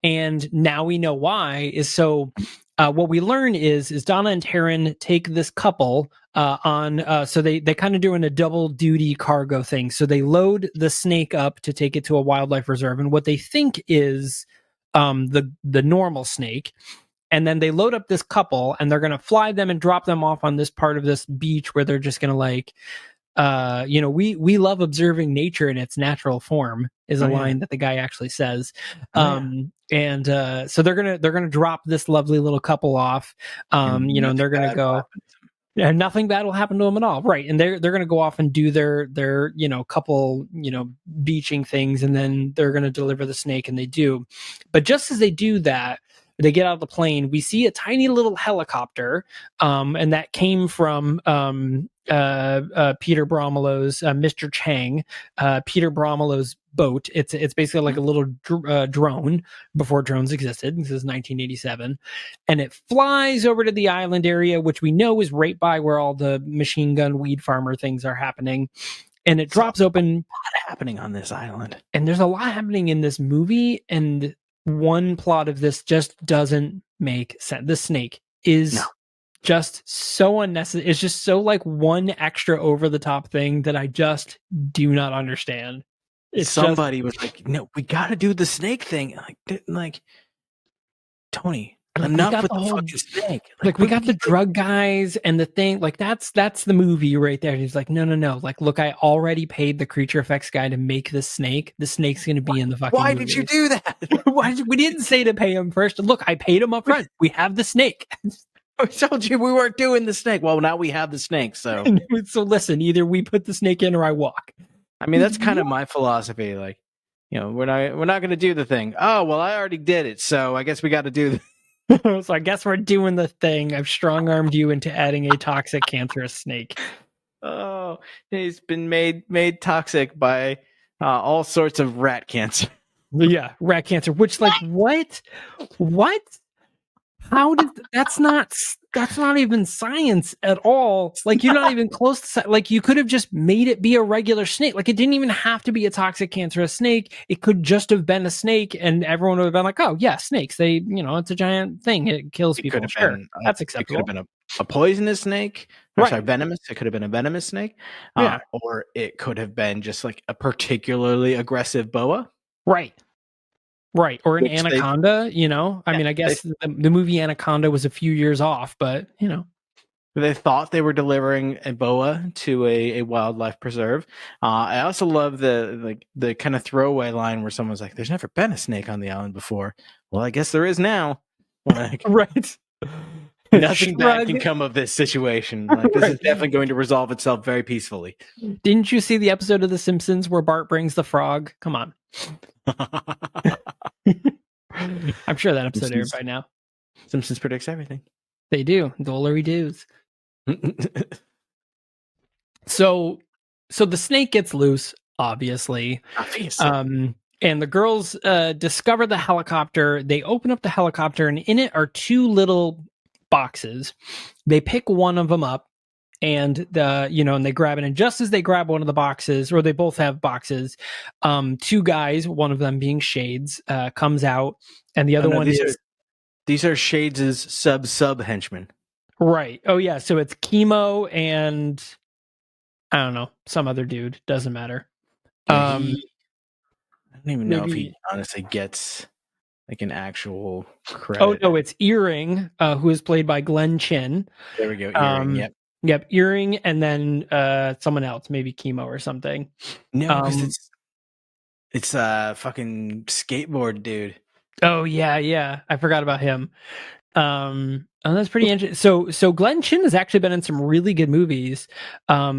and now we know why. Is so what we learn is Donna and Taryn take this couple on so they kind of doing a double duty cargo thing. So they load the snake up to take it to a wildlife reserve, and what they think is the normal snake. And then they load up this couple and they're going to fly them and drop them off on this part of this beach where they're just going to like we love observing nature in its natural form is a line that the guy actually says. And so they're gonna drop this lovely little couple off, and they're gonna go. Yeah, nothing bad will happen to them at all, right? And they're going to go off and do their couple beaching things, and then they're going to deliver the snake, and they do. But just as they do that, they get out of the plane. We see a tiny little helicopter, and that came from Peter Bromelo's Mr. Chang, Peter Bromelo's boat. It's basically like a little drone before drones existed. This is 1987, and it flies over to the island area, which we know is right by where all the machine gun weed farmer things are happening. And it drops open. A lot happening on this island, and there's a lot happening in this movie, and one plot of this just doesn't make sense. The snake is just so unnecessary. It's just so like one extra over the top thing that I just do not understand. Somebody was like, "No, we got to do the snake thing." Like Tony, enough with the fucking snake. Like we got the drug guys and the thing. Like that's the movie right there. He's like, no. Like, look, I already paid the creature effects guy to make this snake. The snake's going to be in the fucking. Why movie. Did you do that? We didn't say to pay him first. Look, I paid him up front. We have the snake. I told you we weren't doing the snake. Well, now we have the snake. So listen, either we put the snake in or I walk. I mean, that's kind of my philosophy. Like, we're not going to do the thing. Oh, well, I already did it. So I guess we got to do So I guess we're doing the thing. I've strong-armed you into adding a toxic, cancerous snake. Oh, he's been made toxic by all sorts of rat cancer. Yeah, rat cancer. Which, like, what? How did that's not even science at all. Like you're not even close to like you could have just made it be a regular snake. Like it didn't even have to be a toxic cancerous snake. It could just have been a snake and everyone would have been like, oh yeah, snakes. They, it's a giant thing. It kills people. Sure. That's acceptable. It could have been a poisonous snake. Or sorry, venomous. It could have been a venomous snake. Or it could have been just like a particularly aggressive boa. Right. Or an anaconda, I mean, I guess the movie Anaconda was a few years off, but, They thought they were delivering a boa to a wildlife preserve. I also love the kind of throwaway line where someone's like, there's never been a snake on the island before. Well, I guess there is now. Like, right. Nothing bad can come of this situation. Like this is definitely going to resolve itself very peacefully. Didn't you see the episode of The Simpsons where Bart brings the frog? Come on. I'm sure that episode aired by now. Simpsons predicts everything. They do. Dolery doos. So the snake gets loose, obviously. And the girls discover the helicopter. They open up the helicopter, and in it are two little boxes. They pick one of them up, and and they grab it. And just as they grab one of the boxes, or they both have boxes, two guys, one of them being Shades, comes out, and the other one is. These are Shades' sub henchmen. Right. Oh yeah. So it's Chemo and I don't know, some other dude. Doesn't matter. I don't even know if he honestly gets like an actual credit. Oh no, it's Earring, who is played by Glenn Chin. There we go. Earring. Yep. Earring, and then someone else, maybe Chemo or something. No, because it's fucking skateboard dude. Oh yeah. I forgot about him. And that's pretty interesting. So Glenn Chin has actually been in some really good movies.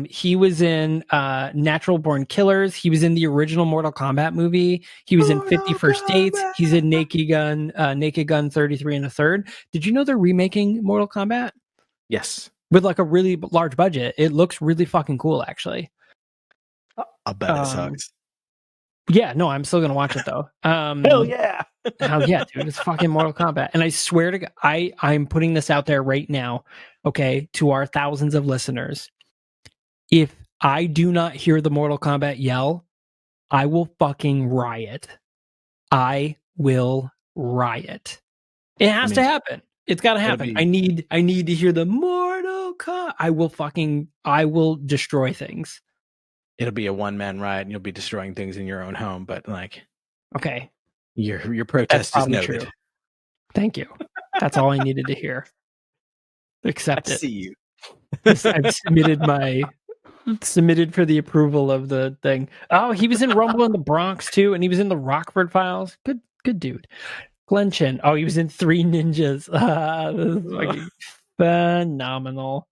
He was in Natural Born Killers. He was in the original Mortal Kombat movie. He was in 50 First Dates. He's in Naked Gun 33 and a third. Did you know they're remaking Mortal Kombat? Yes. with like a really large budget. It looks really fucking cool, actually. I'll bet it sucks. Yeah, no, I'm still gonna watch it though. Hell yeah. Hell yeah, dude! It's fucking Mortal Kombat, and I swear to God, I'm putting this out there right now, okay, to our thousands of listeners. If I do not hear the Mortal Kombat yell, I will fucking riot. I will riot. It has to happen. It's got to happen. I need to hear the Mortal Kombat. I will destroy things. It'll be a one-man riot, and you'll be destroying things in your own home. But like, okay, your protest is noted. True. Thank you. That's all I needed to hear. Accept it. See you. I've submitted for the approval of the thing. Oh, he was in Rumble in the Bronx too, and he was in the Rockford Files. Good dude. Glenn Chin. Oh, he was in Three Ninjas. This is fucking phenomenal.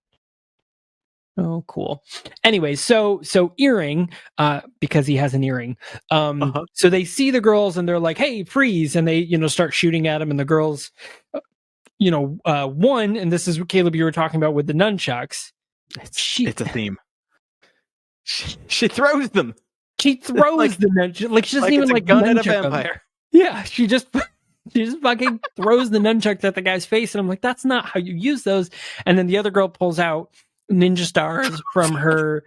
Oh, cool. Anyway, so earring, because he has an earring. So they see the girls and they're like, "Hey, freeze!" And they, start shooting at him. And the girls, one, and this is what Caleb you were talking about with the nunchucks. It's a theme. She throws them. She throws the nunchuck. Like she doesn't even like gun at a vampire. Yeah, she just fucking throws the nunchucks at the guy's face, and I'm like, that's not how you use those. And then the other girl pulls out ninja stars from her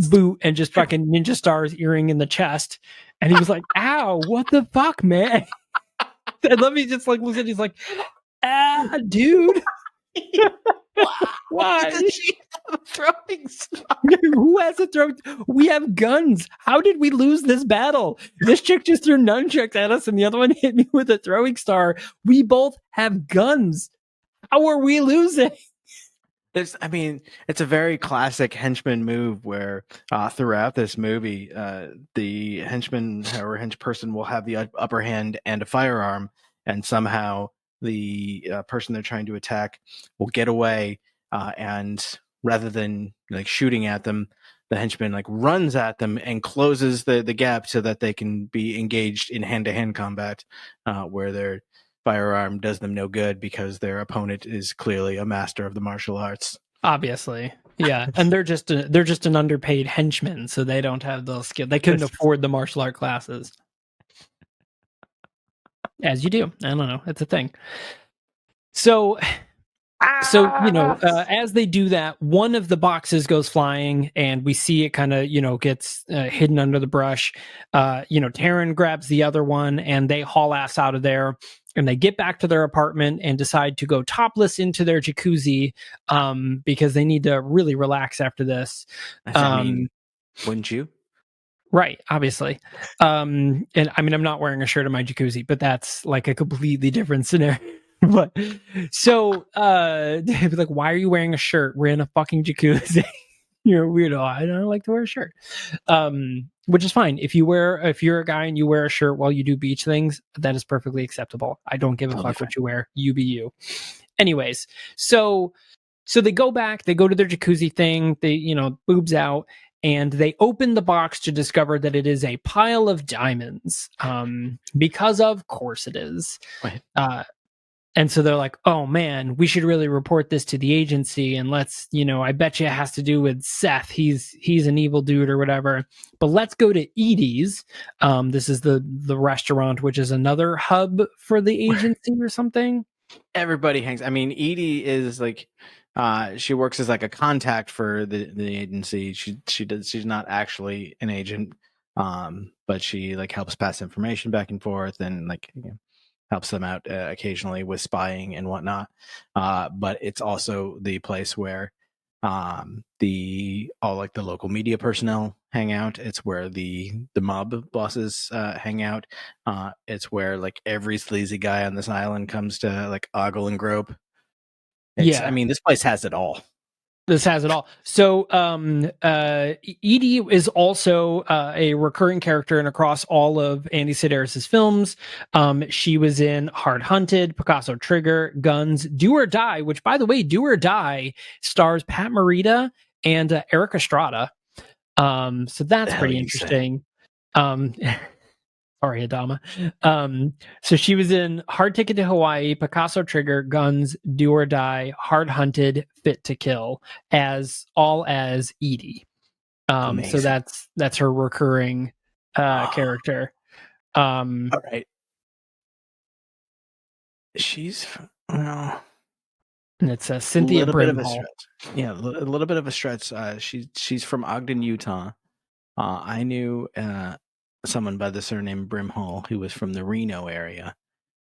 boot and just fucking ninja stars earring in the chest. And he was like, "Ow, what the fuck, man?" And let me just like looks at. He's like, dude." Why? Does she have a throwing star? Who has a throw? We have guns. How did we lose this battle? This chick just threw nunchucks at us, and the other one hit me with a throwing star. We both have guns. How are we losing? It's a very classic henchman move where throughout this movie, the henchman or henchperson will have the upper hand and a firearm, and somehow the person they're trying to attack will get away, and rather than like shooting at them, the henchman like runs at them and closes the gap so that they can be engaged in hand-to-hand combat, where their firearm does them no good because their opponent is clearly a master of the martial arts. Obviously. Yeah. And they're just an underpaid henchman, so they don't have those skills. They couldn't afford the martial art classes. As you do. I don't know. It's a thing. So as they do that, one of the boxes goes flying, and we see it kind of, gets hidden under the brush. Taryn grabs the other one, and they haul ass out of there. And they get back to their apartment and decide to go topless into their jacuzzi, because they need to really relax after this. Wouldn't you? Right, obviously. And I'm not wearing a shirt in my jacuzzi, but that's like a completely different scenario. But so they'd be like, "Why are you wearing a shirt? We're in a fucking jacuzzi." You're a weirdo. I don't like to wear a shirt. Which is fine. If you're a guy and you wear a shirt while you do beach things, that is perfectly acceptable. I don't give a fuck what you wear. You be you. Anyways, so they go back, they go to their jacuzzi thing, they, boobs out, and they open the box to discover that it is a pile of diamonds. Because of course it is. Right. And so they're like, "Oh man, we should really report this to the agency, and let's, I bet you it has to do with Seth. He's an evil dude or whatever. But let's go to Edie's." This is the restaurant, which is another hub for the agency or something. Everybody hangs. Edie is like, she works as like a contact for the agency. She's not actually an agent, but she like helps pass information back and forth, and like, helps them out occasionally with spying and whatnot. But it's also the place where all the local media personnel hang out. It's where the mob bosses hang out. It's where like every sleazy guy on this island comes to like ogle and grope. This place has it all. This has it all. So Edie is also a recurring character and across all of Andy Sidaris' films. She was in Hard Hunted, Picasso Trigger, Guns, Do or Die, which, by the way, Do or Die stars Pat Morita and Eric Estrada. So that's pretty interesting. Sorry, Adama. So she was in Hard Ticket to Hawaii, Picasso Trigger, Guns, Do or Die, Hard Hunted, Fit to Kill, as Edie. So Amazing. that's her recurring character. All right. She's well, And it's a Cynthia little bit of a Brimhall. stretch. Yeah, a little bit of a stretch. She's from Ogden, Utah. I knew someone by the surname Brimhall who was from the Reno area.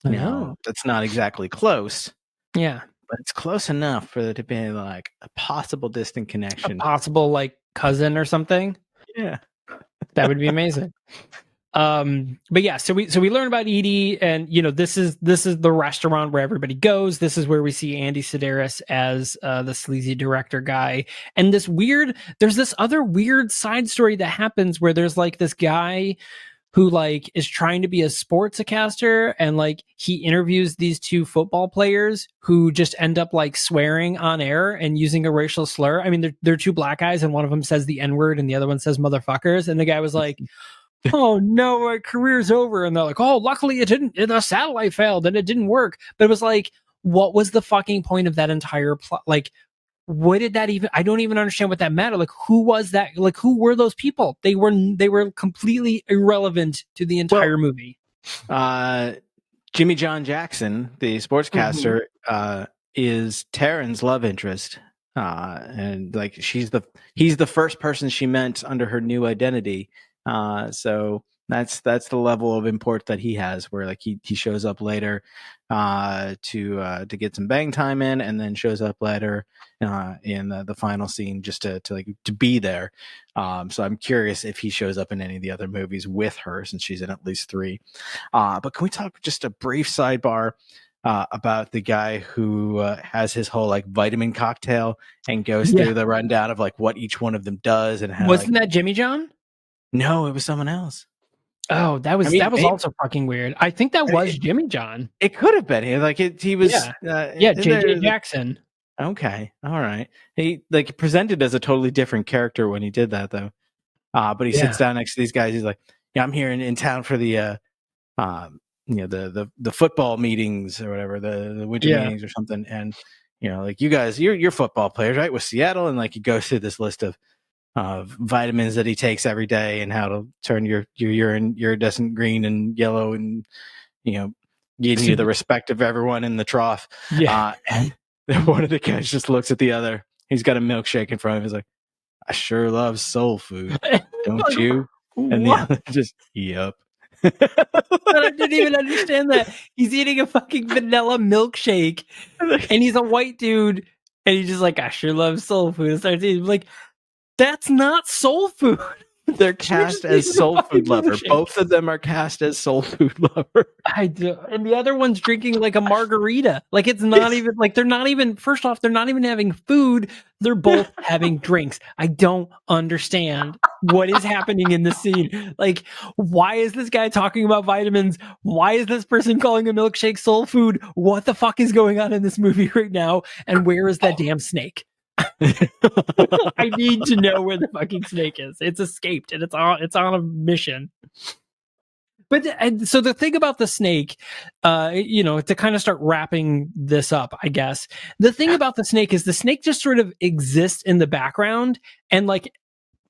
Now, Oh, that's not exactly close, yeah. but it's close enough for there to be like a possible distant A connection. possible like cousin or something. Yeah. That would be amazing. But yeah, so we learn about Edie, and this is the restaurant where everybody goes. This is where we see Andy Sidaris as the sleazy director guy. And there's this other weird side story that happens where there's like this guy who like is trying to be a sportscaster, and like he interviews these two football players who just end up like swearing on air and using a racial slur. I mean, they're two black guys, and one of them says the N-word and the other one says motherfuckers, and the guy was like, oh no, my career's over. And they're like, oh, luckily the satellite failed and it didn't work. But it was like, what was the fucking point of that entire plot? Like, what did that even, I don't even understand what that mattered. Like, who was that? Like, who were those people? They were completely irrelevant to the entire movie. Jimmy John Jackson, the sportscaster, is Taryn's love interest. And like he's the first person she meant under her new identity. So that's the level of import that he has, where like he shows up later to get some bang time in, and then shows up later in the final scene just to be there. So I'm curious if he shows up in any of the other movies with her, since she's in at least 3. But can we talk just a brief sidebar about the guy who has his whole like vitamin cocktail and goes through the rundown of like what each one of them does and how. Wasn't that Jimmy John? No, it was someone else. Oh, that was also fucking weird. I think that was Jimmy John. It could have been. He was. JJ Jackson. Okay, all right. He like presented as a totally different character when he did that, though. But he sits down next to these guys. He's like, "Yeah, I'm here in town for the the football meetings or whatever, the winter meetings or something." And like, you guys, you're football players, right? With Seattle, and like he goes through this list of vitamins that he takes every day and how to turn your urine iridescent green and yellow, and getting you the respect of everyone in the trough. And one of the guys just looks at the other. He's got a milkshake in front of him. He's like, I sure love soul food, don't you? And the other just, yep. I didn't even understand that. He's eating a fucking vanilla milkshake, and he's a white dude, and he's just like, I sure love soul food. And starts eating, like, that's not soul food. They're cast as soul food lover. Both of them are cast as soul food lover. I do. And the other one's drinking like a margarita. Like, it's not even like, they're not even, first off, they're not even having food. They're both having drinks. I don't understand what is happening in this scene. Like, why is this guy talking about vitamins? Why is this person calling a milkshake soul food? What the fuck is going on in this movie right now? And where is that damn snake? I need to know where the fucking snake is. It's escaped and it's on a mission. But so the thing about the snake, to kind of start wrapping this up, I guess, the thing about the snake is the snake just sort of exists in the background, and like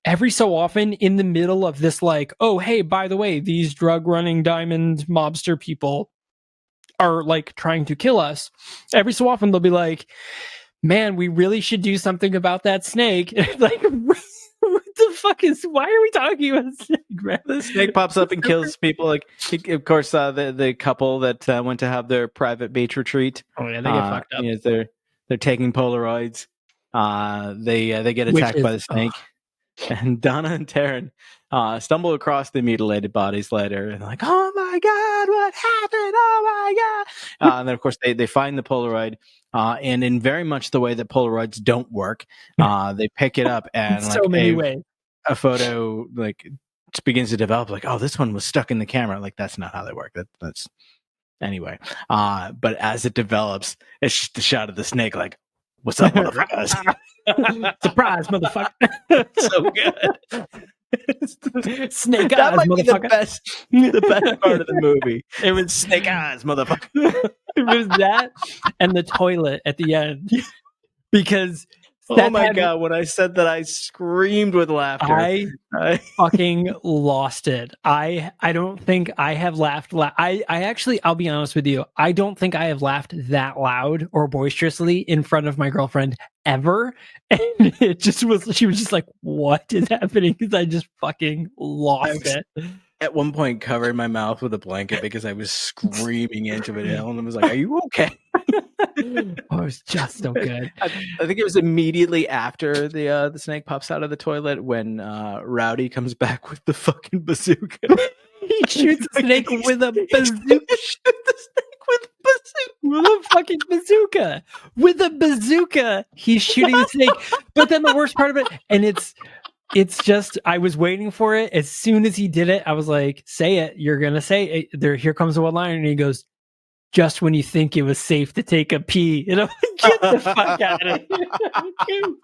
every so often in the middle of this, like, oh, hey, by the way, these drug running diamond mobster people are like trying to kill us. Every so often they'll be like, man, we really should do something about that snake. Like, what the fuck why are we talking about the snake, man? The snake pops up and kills people. Like, of course, the couple that went to have their private beach retreat. Oh yeah, they get fucked up. They're taking Polaroids. They get attacked by the snake. And Donna and Taryn stumble across the mutilated bodies later, and they're like, oh my God, what happened? Oh my God. And then, of course, they find the Polaroid, and in very much the way that Polaroids don't work, they pick it up, and so many ways. A photo like just begins to develop, like, oh, this one was stuck in the camera. Like, that's not how they work. That's anyway. But as it develops, it's just a shot of the snake, like, what's up, motherfuckers? Surprise, motherfucker. So good. Snake That eyes, might be the motherfucker. best part of the movie. It was snake eyes, motherfucker. It was that and the toilet at the end. Because Oh my god, when I said that, I screamed with laughter. I fucking lost it. I don't think I have laughed. I actually, I'll be honest with you, I don't think I have laughed that loud or boisterously in front of my girlfriend ever. And it just was, she was just like, what is happening? Because I just fucking lost it. At one point, covered my mouth with a blanket because I was screaming into it. Ellen was like, "Are you okay?" Oh, it was just so good. I think it was immediately after the snake pops out of the toilet when Rowdy comes back with the fucking bazooka. He shoots the snake with a bazooka. Shoot the snake with a bazooka. With a fucking bazooka. With a bazooka, he's shooting the snake. But then the worst part of it, and it's just, I was waiting for it. As soon as he did it, I was like, say it. You're going to say it. There, here comes the one line. And he goes, just when you think it was safe to take a pee. And I'm like, get the fuck out of here.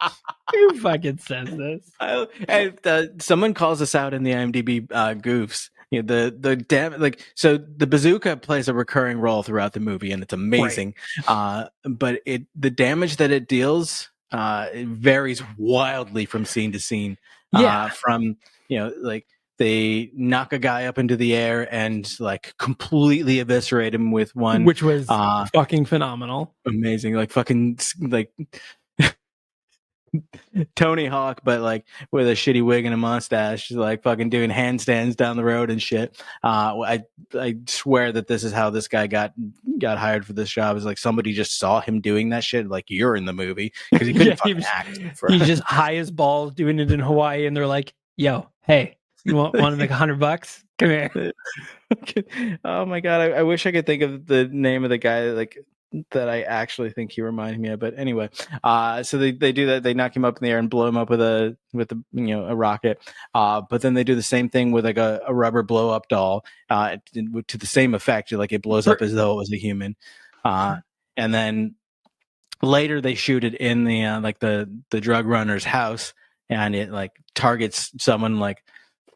Who fucking says this? Someone calls us out in the IMDb goofs. You know, so the bazooka plays a recurring role throughout the movie, and it's amazing. Right. But the damage that it deals it varies wildly from scene to scene. Yeah. From, you know, like they knock a guy up into the air and like completely eviscerate him with one, which was fucking phenomenal. Amazing. Like fucking like Tony Hawk, but like with a shitty wig and a mustache, like fucking doing handstands down the road and shit. I swear that this is how this guy got hired for this job. Is like somebody just saw him doing that shit. Like, you're in the movie, because he couldn't fucking act. He's just high as balls doing it in Hawaii, and they're like, "Yo, hey, you want to make $100? Come here." Oh my god, I wish I could think of the name of the guy that I actually think he reminded me of. But anyway, so they do that. They knock him up in the air and blow him up with a a rocket. But then they do the same thing with like a rubber blow up doll to the same effect. Like, it blows up as though it was a human. And then later they shoot it in the drug runner's house, and it like targets someone like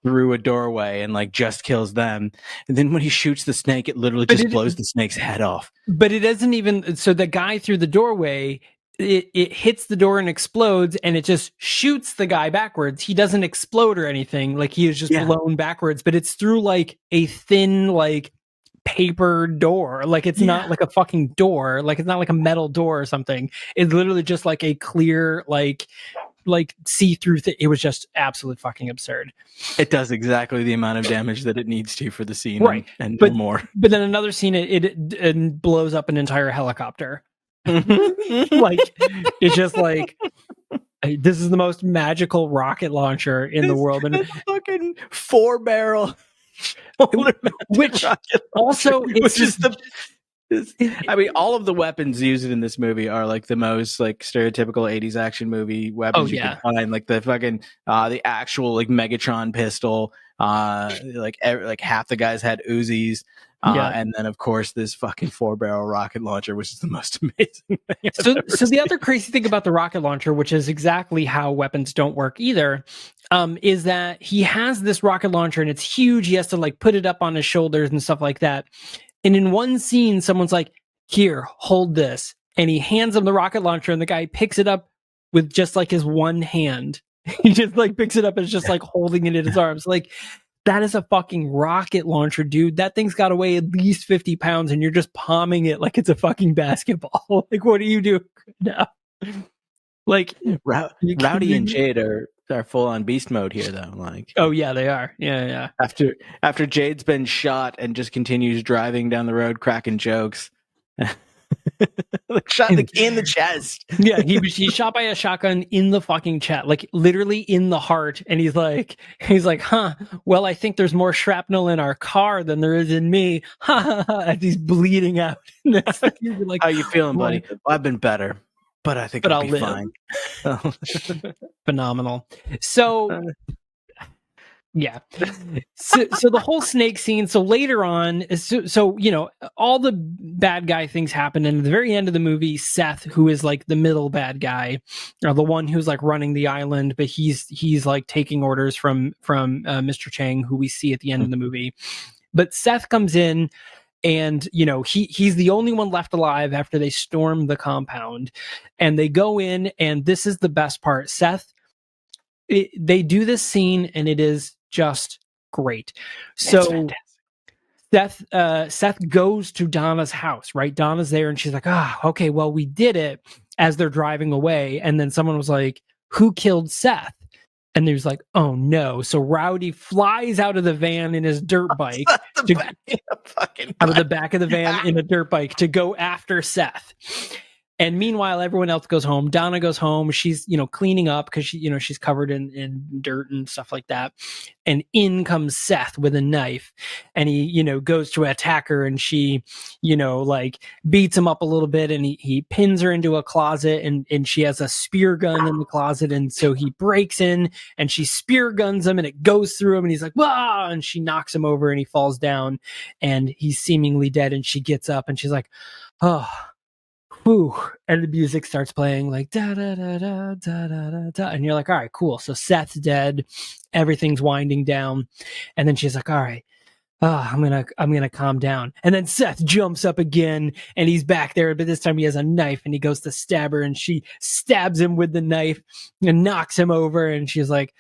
through a doorway and like just kills them. And then when he shoots the snake, it literally just blows the snake's head off. But it doesn't even, so the guy through the doorway, it hits the door and explodes, and it just shoots the guy backwards. He doesn't explode or anything. Like, he is just blown backwards, but it's through like a thin like paper door. Like, it's not like a fucking door. Like, it's not like a metal door or something. It's literally just like a clear like see-through thing. It was just absolutely fucking absurd. It does exactly the amount of damage that it needs to for the scene, right? And but more. But then another scene, it blows up an entire helicopter. Like, it's just like, this is the most magical rocket launcher in the world, and it's a fucking 4-barrel. Which also, it's just I mean, all of the weapons used in this movie are like the most like stereotypical 80s action movie weapons you can find. Like the fucking the actual like Megatron pistol, like half the guys had Uzis, and then of course this fucking 4-barrel rocket launcher, which is the most amazing thing. So the other crazy thing about the rocket launcher, which is exactly how weapons don't work either, is that he has this rocket launcher and it's huge. He has to like put it up on his shoulders and stuff like that. And in one scene, someone's like, "Here, hold this." And he hands him the rocket launcher, and the guy picks it up with just like his one hand. He just like picks it up and is just like holding it in his arms. Like, that is a fucking rocket launcher, dude. That thing's got to weigh at least 50 pounds, and you're just palming it like it's a fucking basketball. Like, what are you doing now? Like, Rowdy and Jade are full on beast mode here, though. Like, oh yeah, they are. Yeah. After Jade's been shot and just continues driving down the road, cracking jokes. Like, shot in the chest. Yeah, he's shot by a shotgun in the fucking chest, like literally in the heart. And he's like, "Huh? Well, I think there's more shrapnel in our car than there is in me." As he's bleeding out. Like, "How you feeling, buddy?" "Well, I've been better, but I think I'll be fine." Phenomenal. So Yeah. So the whole snake scene. So later on, all the bad guy things happen, and at the very end of the movie, Seth, who is like the middle bad guy, or the one who's like running the island, but he's like taking orders from Mr. Chang, who we see at the end of the movie. But Seth comes in, and he's the only one left alive after they storm the compound, and they go in, and this is the best part. They do this scene, and it is just great. So Seth goes to Donna's house, right? Donna's there, and she's like, okay, well, we did it, as they're driving away. And then someone was like, who killed Seth? And he was like, oh no. So Rowdy flies out of the van in his dirt bike, out of the back of the van in a dirt bike to go after Seth. And meanwhile, everyone else goes home. Donna goes home. She's, cleaning up because she's covered in dirt and stuff like that. And in comes Seth with a knife, and he, goes to attack her, and she, beats him up a little bit, and he pins her into a closet, and she has a spear gun in the closet. And so he breaks in, and she spear guns him, and it goes through him, and he's like, "Wah!" And she knocks him over, and he falls down, and he's seemingly dead. And she gets up, and she's like, "Oh." Whew. And the music starts playing like da da da da da da da, and you're like, all right, cool. So Seth's dead, everything's winding down, and then she's like, all right, I'm gonna calm down. And then Seth jumps up again, and he's back there, but this time he has a knife, and he goes to stab her, and she stabs him with the knife and knocks him over, and she's like,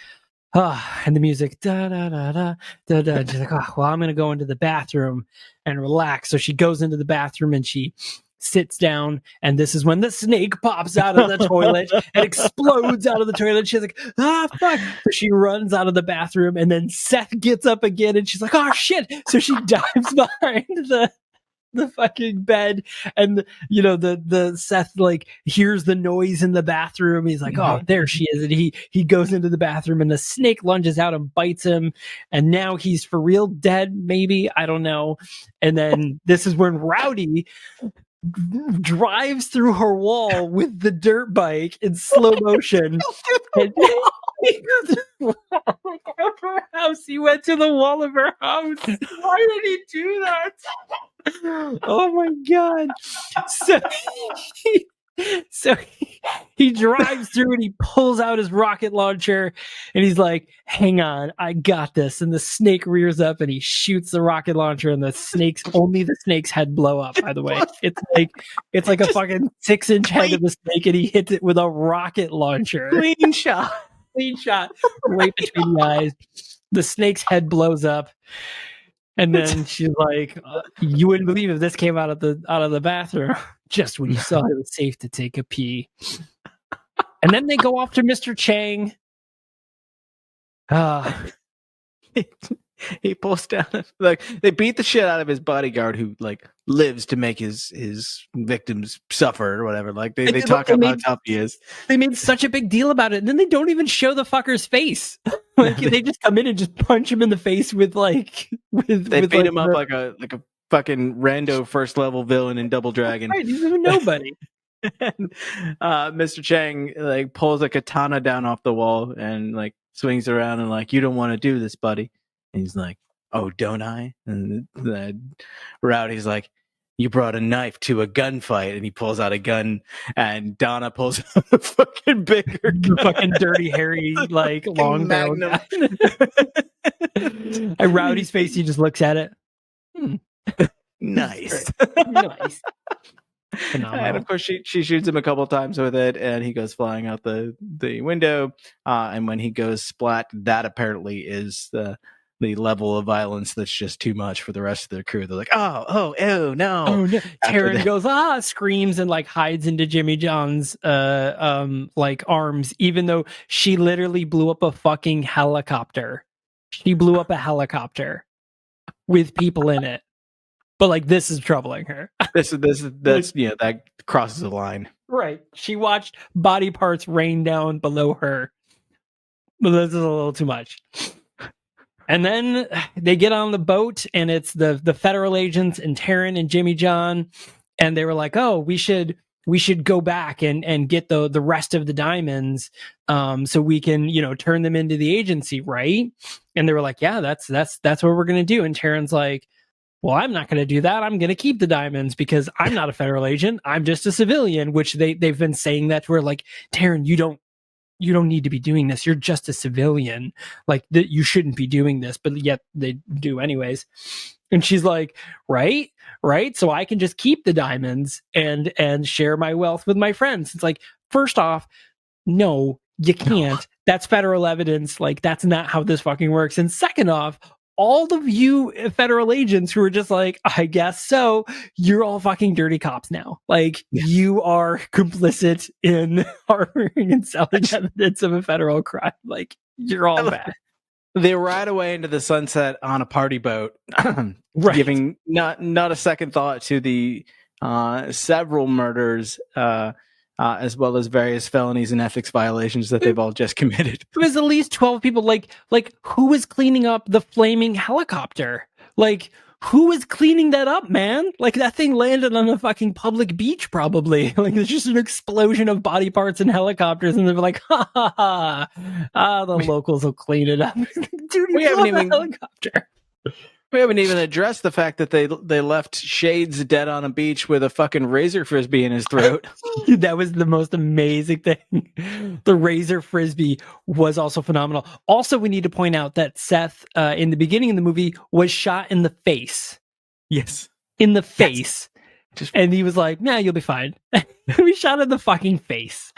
and the music da da da da da da. She's like, well, I'm gonna go into the bathroom and relax. So she goes into the bathroom, and she sits down, and this is when the snake pops out of the toilet and explodes out of the toilet. She's like, fuck. So she runs out of the bathroom, and then Seth gets up again, and she's like, oh shit. So she dives behind the fucking bed, and the Seth like hears the noise in the bathroom. He's like, oh, there she is. And he goes into the bathroom, and the snake lunges out and bites him, and now he's for real dead, maybe, I don't know. And then this is when Rowdy drives through her wall with the dirt bike in slow motion. And her house. He went to the wall of her house. Why did he do that? Oh my god! So he drives through, and he pulls out his rocket launcher, and he's like, hang on, I got this. And the snake rears up, and he shoots the rocket launcher, and the snake's head blow up, by the way. It's like a fucking 6-inch head of the snake, and he hits it with a rocket launcher. Clean shot right between the eyes. The snake's head blows up. And then she's like, you wouldn't believe if this came out of the bathroom just when you saw it was safe to take a pee. And then they go off to Mr. Chang. He pulls down, like, they beat the shit out of his bodyguard, who like lives to make his victims suffer or whatever. Like they talk about how tough he is. They made such a big deal about it, and then they don't even show the fucker's face. They just come in and just punch him in the face with they beat him up like a fucking rando first level villain in Double Dragon. Right, he's even nobody. And Mr. Chang like pulls a katana down off the wall and like swings around and like, you don't want to do this, buddy. And he's like, oh, don't I? And then Rowdy's like, you brought a knife to a gunfight. And he pulls out a gun, and Donna pulls out a fucking bigger gun. Fucking dirty, hairy, like long magnum. And Rowdy's face, he just looks at it. Nice. Nice. Phenomenal. And of course she shoots him a couple times with it, and he goes flying out the window. And when he goes splat, that apparently is the level of violence that's just too much for the rest of their crew. They're like, oh no. Taryn goes, screams, and like hides into Jimmy John's like arms, even though she literally blew up a fucking helicopter. She blew up a helicopter with people in it. But like, this is troubling her. That's that crosses the line. Right. She watched body parts rain down below her. But this is a little too much. And then they get on the boat, and it's the federal agents and Taryn and Jimmy John. And they were like, oh, we should we should go back and get the rest of the diamonds, so we can, turn them into the agency, right? And they were like, yeah, that's what we're gonna do. And Taryn's like, well, I'm not going to do that. I'm going to keep the diamonds because I'm not a federal agent. I'm just a civilian, which they've been saying that to her, like, Taryn, you don't need to be doing this. You're just a civilian. Like, you shouldn't be doing this, but yet they do anyways. And she's like, right. So I can just keep the diamonds and share my wealth with my friends. It's like, first off, no, you can't. That's federal evidence. Like, that's not how this fucking works. And second off, all of you federal agents who are just like, I guess so, you're all fucking dirty cops now. Like, you are complicit in harboring and selling evidence of a federal crime. Like, you're all bad. They ride away into the sunset on a party boat, right. Giving not a second thought to the several murders, as well as various felonies and ethics violations that they've all just committed. It was at least 12 people. Like who was cleaning up the flaming helicopter? Like, who was cleaning that up, man? Like, that thing landed on a fucking public beach, probably. Like, there's just an explosion of body parts and helicopters, and they're like, ha ha ha. The locals will clean it up. Dude, we haven't even helicopter. We haven't even addressed the fact that they left Shades dead on a beach with a fucking razor frisbee in his throat. That was the most amazing thing. The razor frisbee was also phenomenal. Also, we need to point out that Seth, in the beginning of the movie, was shot in the face. Yes. In the face. Yes. And he was like, nah, you'll be fine. We shot in the fucking face.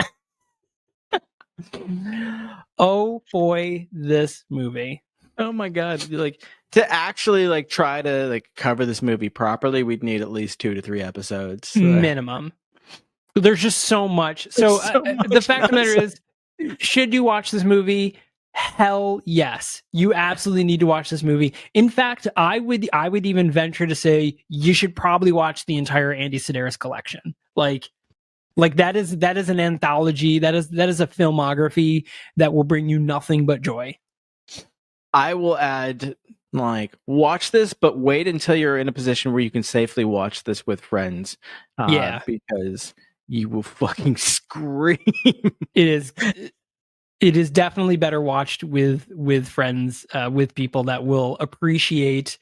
Oh boy, this movie. Oh my God. Like, to actually try to cover this movie properly, we'd need at least 2 to 3 episodes. Minimum. There's just so much. So the fact of the matter is, should you watch this movie? Hell yes. You absolutely need to watch this movie. In fact, I would even venture to say you should probably watch the entire Andy Sidaris collection. Like that is an anthology. That is a filmography that will bring you nothing but joy. I will add, watch this, but wait until you're in a position where you can safely watch this with friends. Because you will fucking scream. It is definitely better watched with friends, with people that will appreciate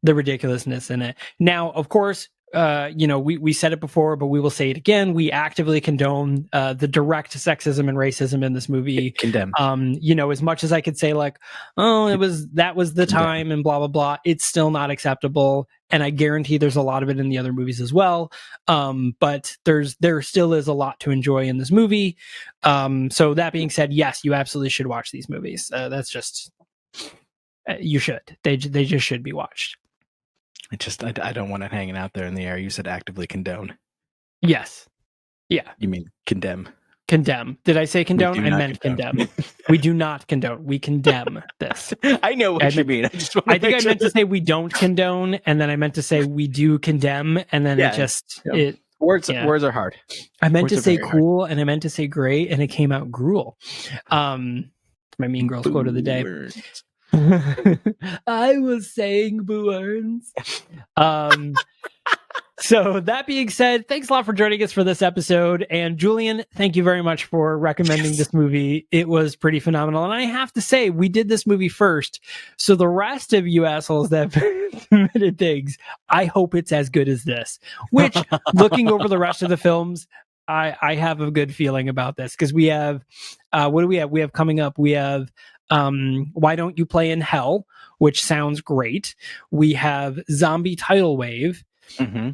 the ridiculousness in it. Now, of course, we said it before, but we will say it again. We actively condone the direct sexism and racism in this movie. Condemn. As much as I could say that was the time and blah blah blah, it's still not acceptable. And I guarantee there's a lot of it in the other movies as well. But there still is a lot to enjoy in this movie. So that being said, yes, you absolutely should watch these movies. That's just you should. They just should be watched. I don't want it hanging out there in the air. You said actively condone. Yes. Yeah. You mean condemn. Condemn. Did I say condone? I meant condemn. We do not condone. We condemn this. I know what you mean. I think I meant to say we don't condone, and then I meant to say we do condemn, and then words are hard. I meant to say cool, and I meant to say great, and it came out gruel. My Mean Girls quote of the day. I was saying boo earns. So that being said, thanks a lot for joining us for this episode. And Julian, thank you very much for recommending this movie. It was pretty phenomenal. And I have to say, we did this movie first. So the rest of you assholes that submitted things, I hope it's as good as this. Which, looking over the rest of the films, I have a good feeling about this. Because we have, what do we have? We have coming up, we have Why Don't You Play in Hell, which sounds great. We have Zombie Tidal Wave,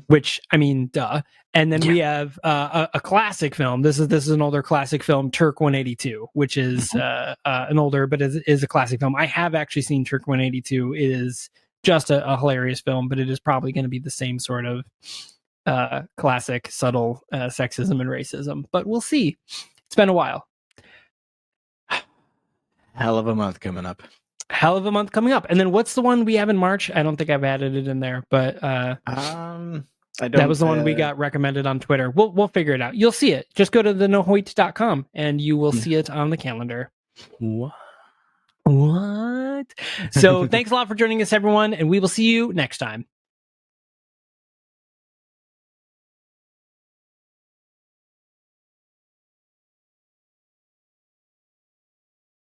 which, I mean, duh. And then we have a classic film. This is an older classic film, Turk 182, which is an older, but is a classic film. I have actually seen Turk 182. It is just a hilarious film, but it is probably going to be the same sort of classic, subtle sexism and racism. But we'll see. It's been a while. Hell of a month coming up. Hell of a month coming up. And then what's the one we have in March? I don't think I've added it in there, but I don't, that was the one we got recommended on Twitter. We'll figure it out. You'll see it. Just go to thenohoit.com and you will see it on the calendar. What? So thanks a lot for joining us, everyone, and we will see you next time.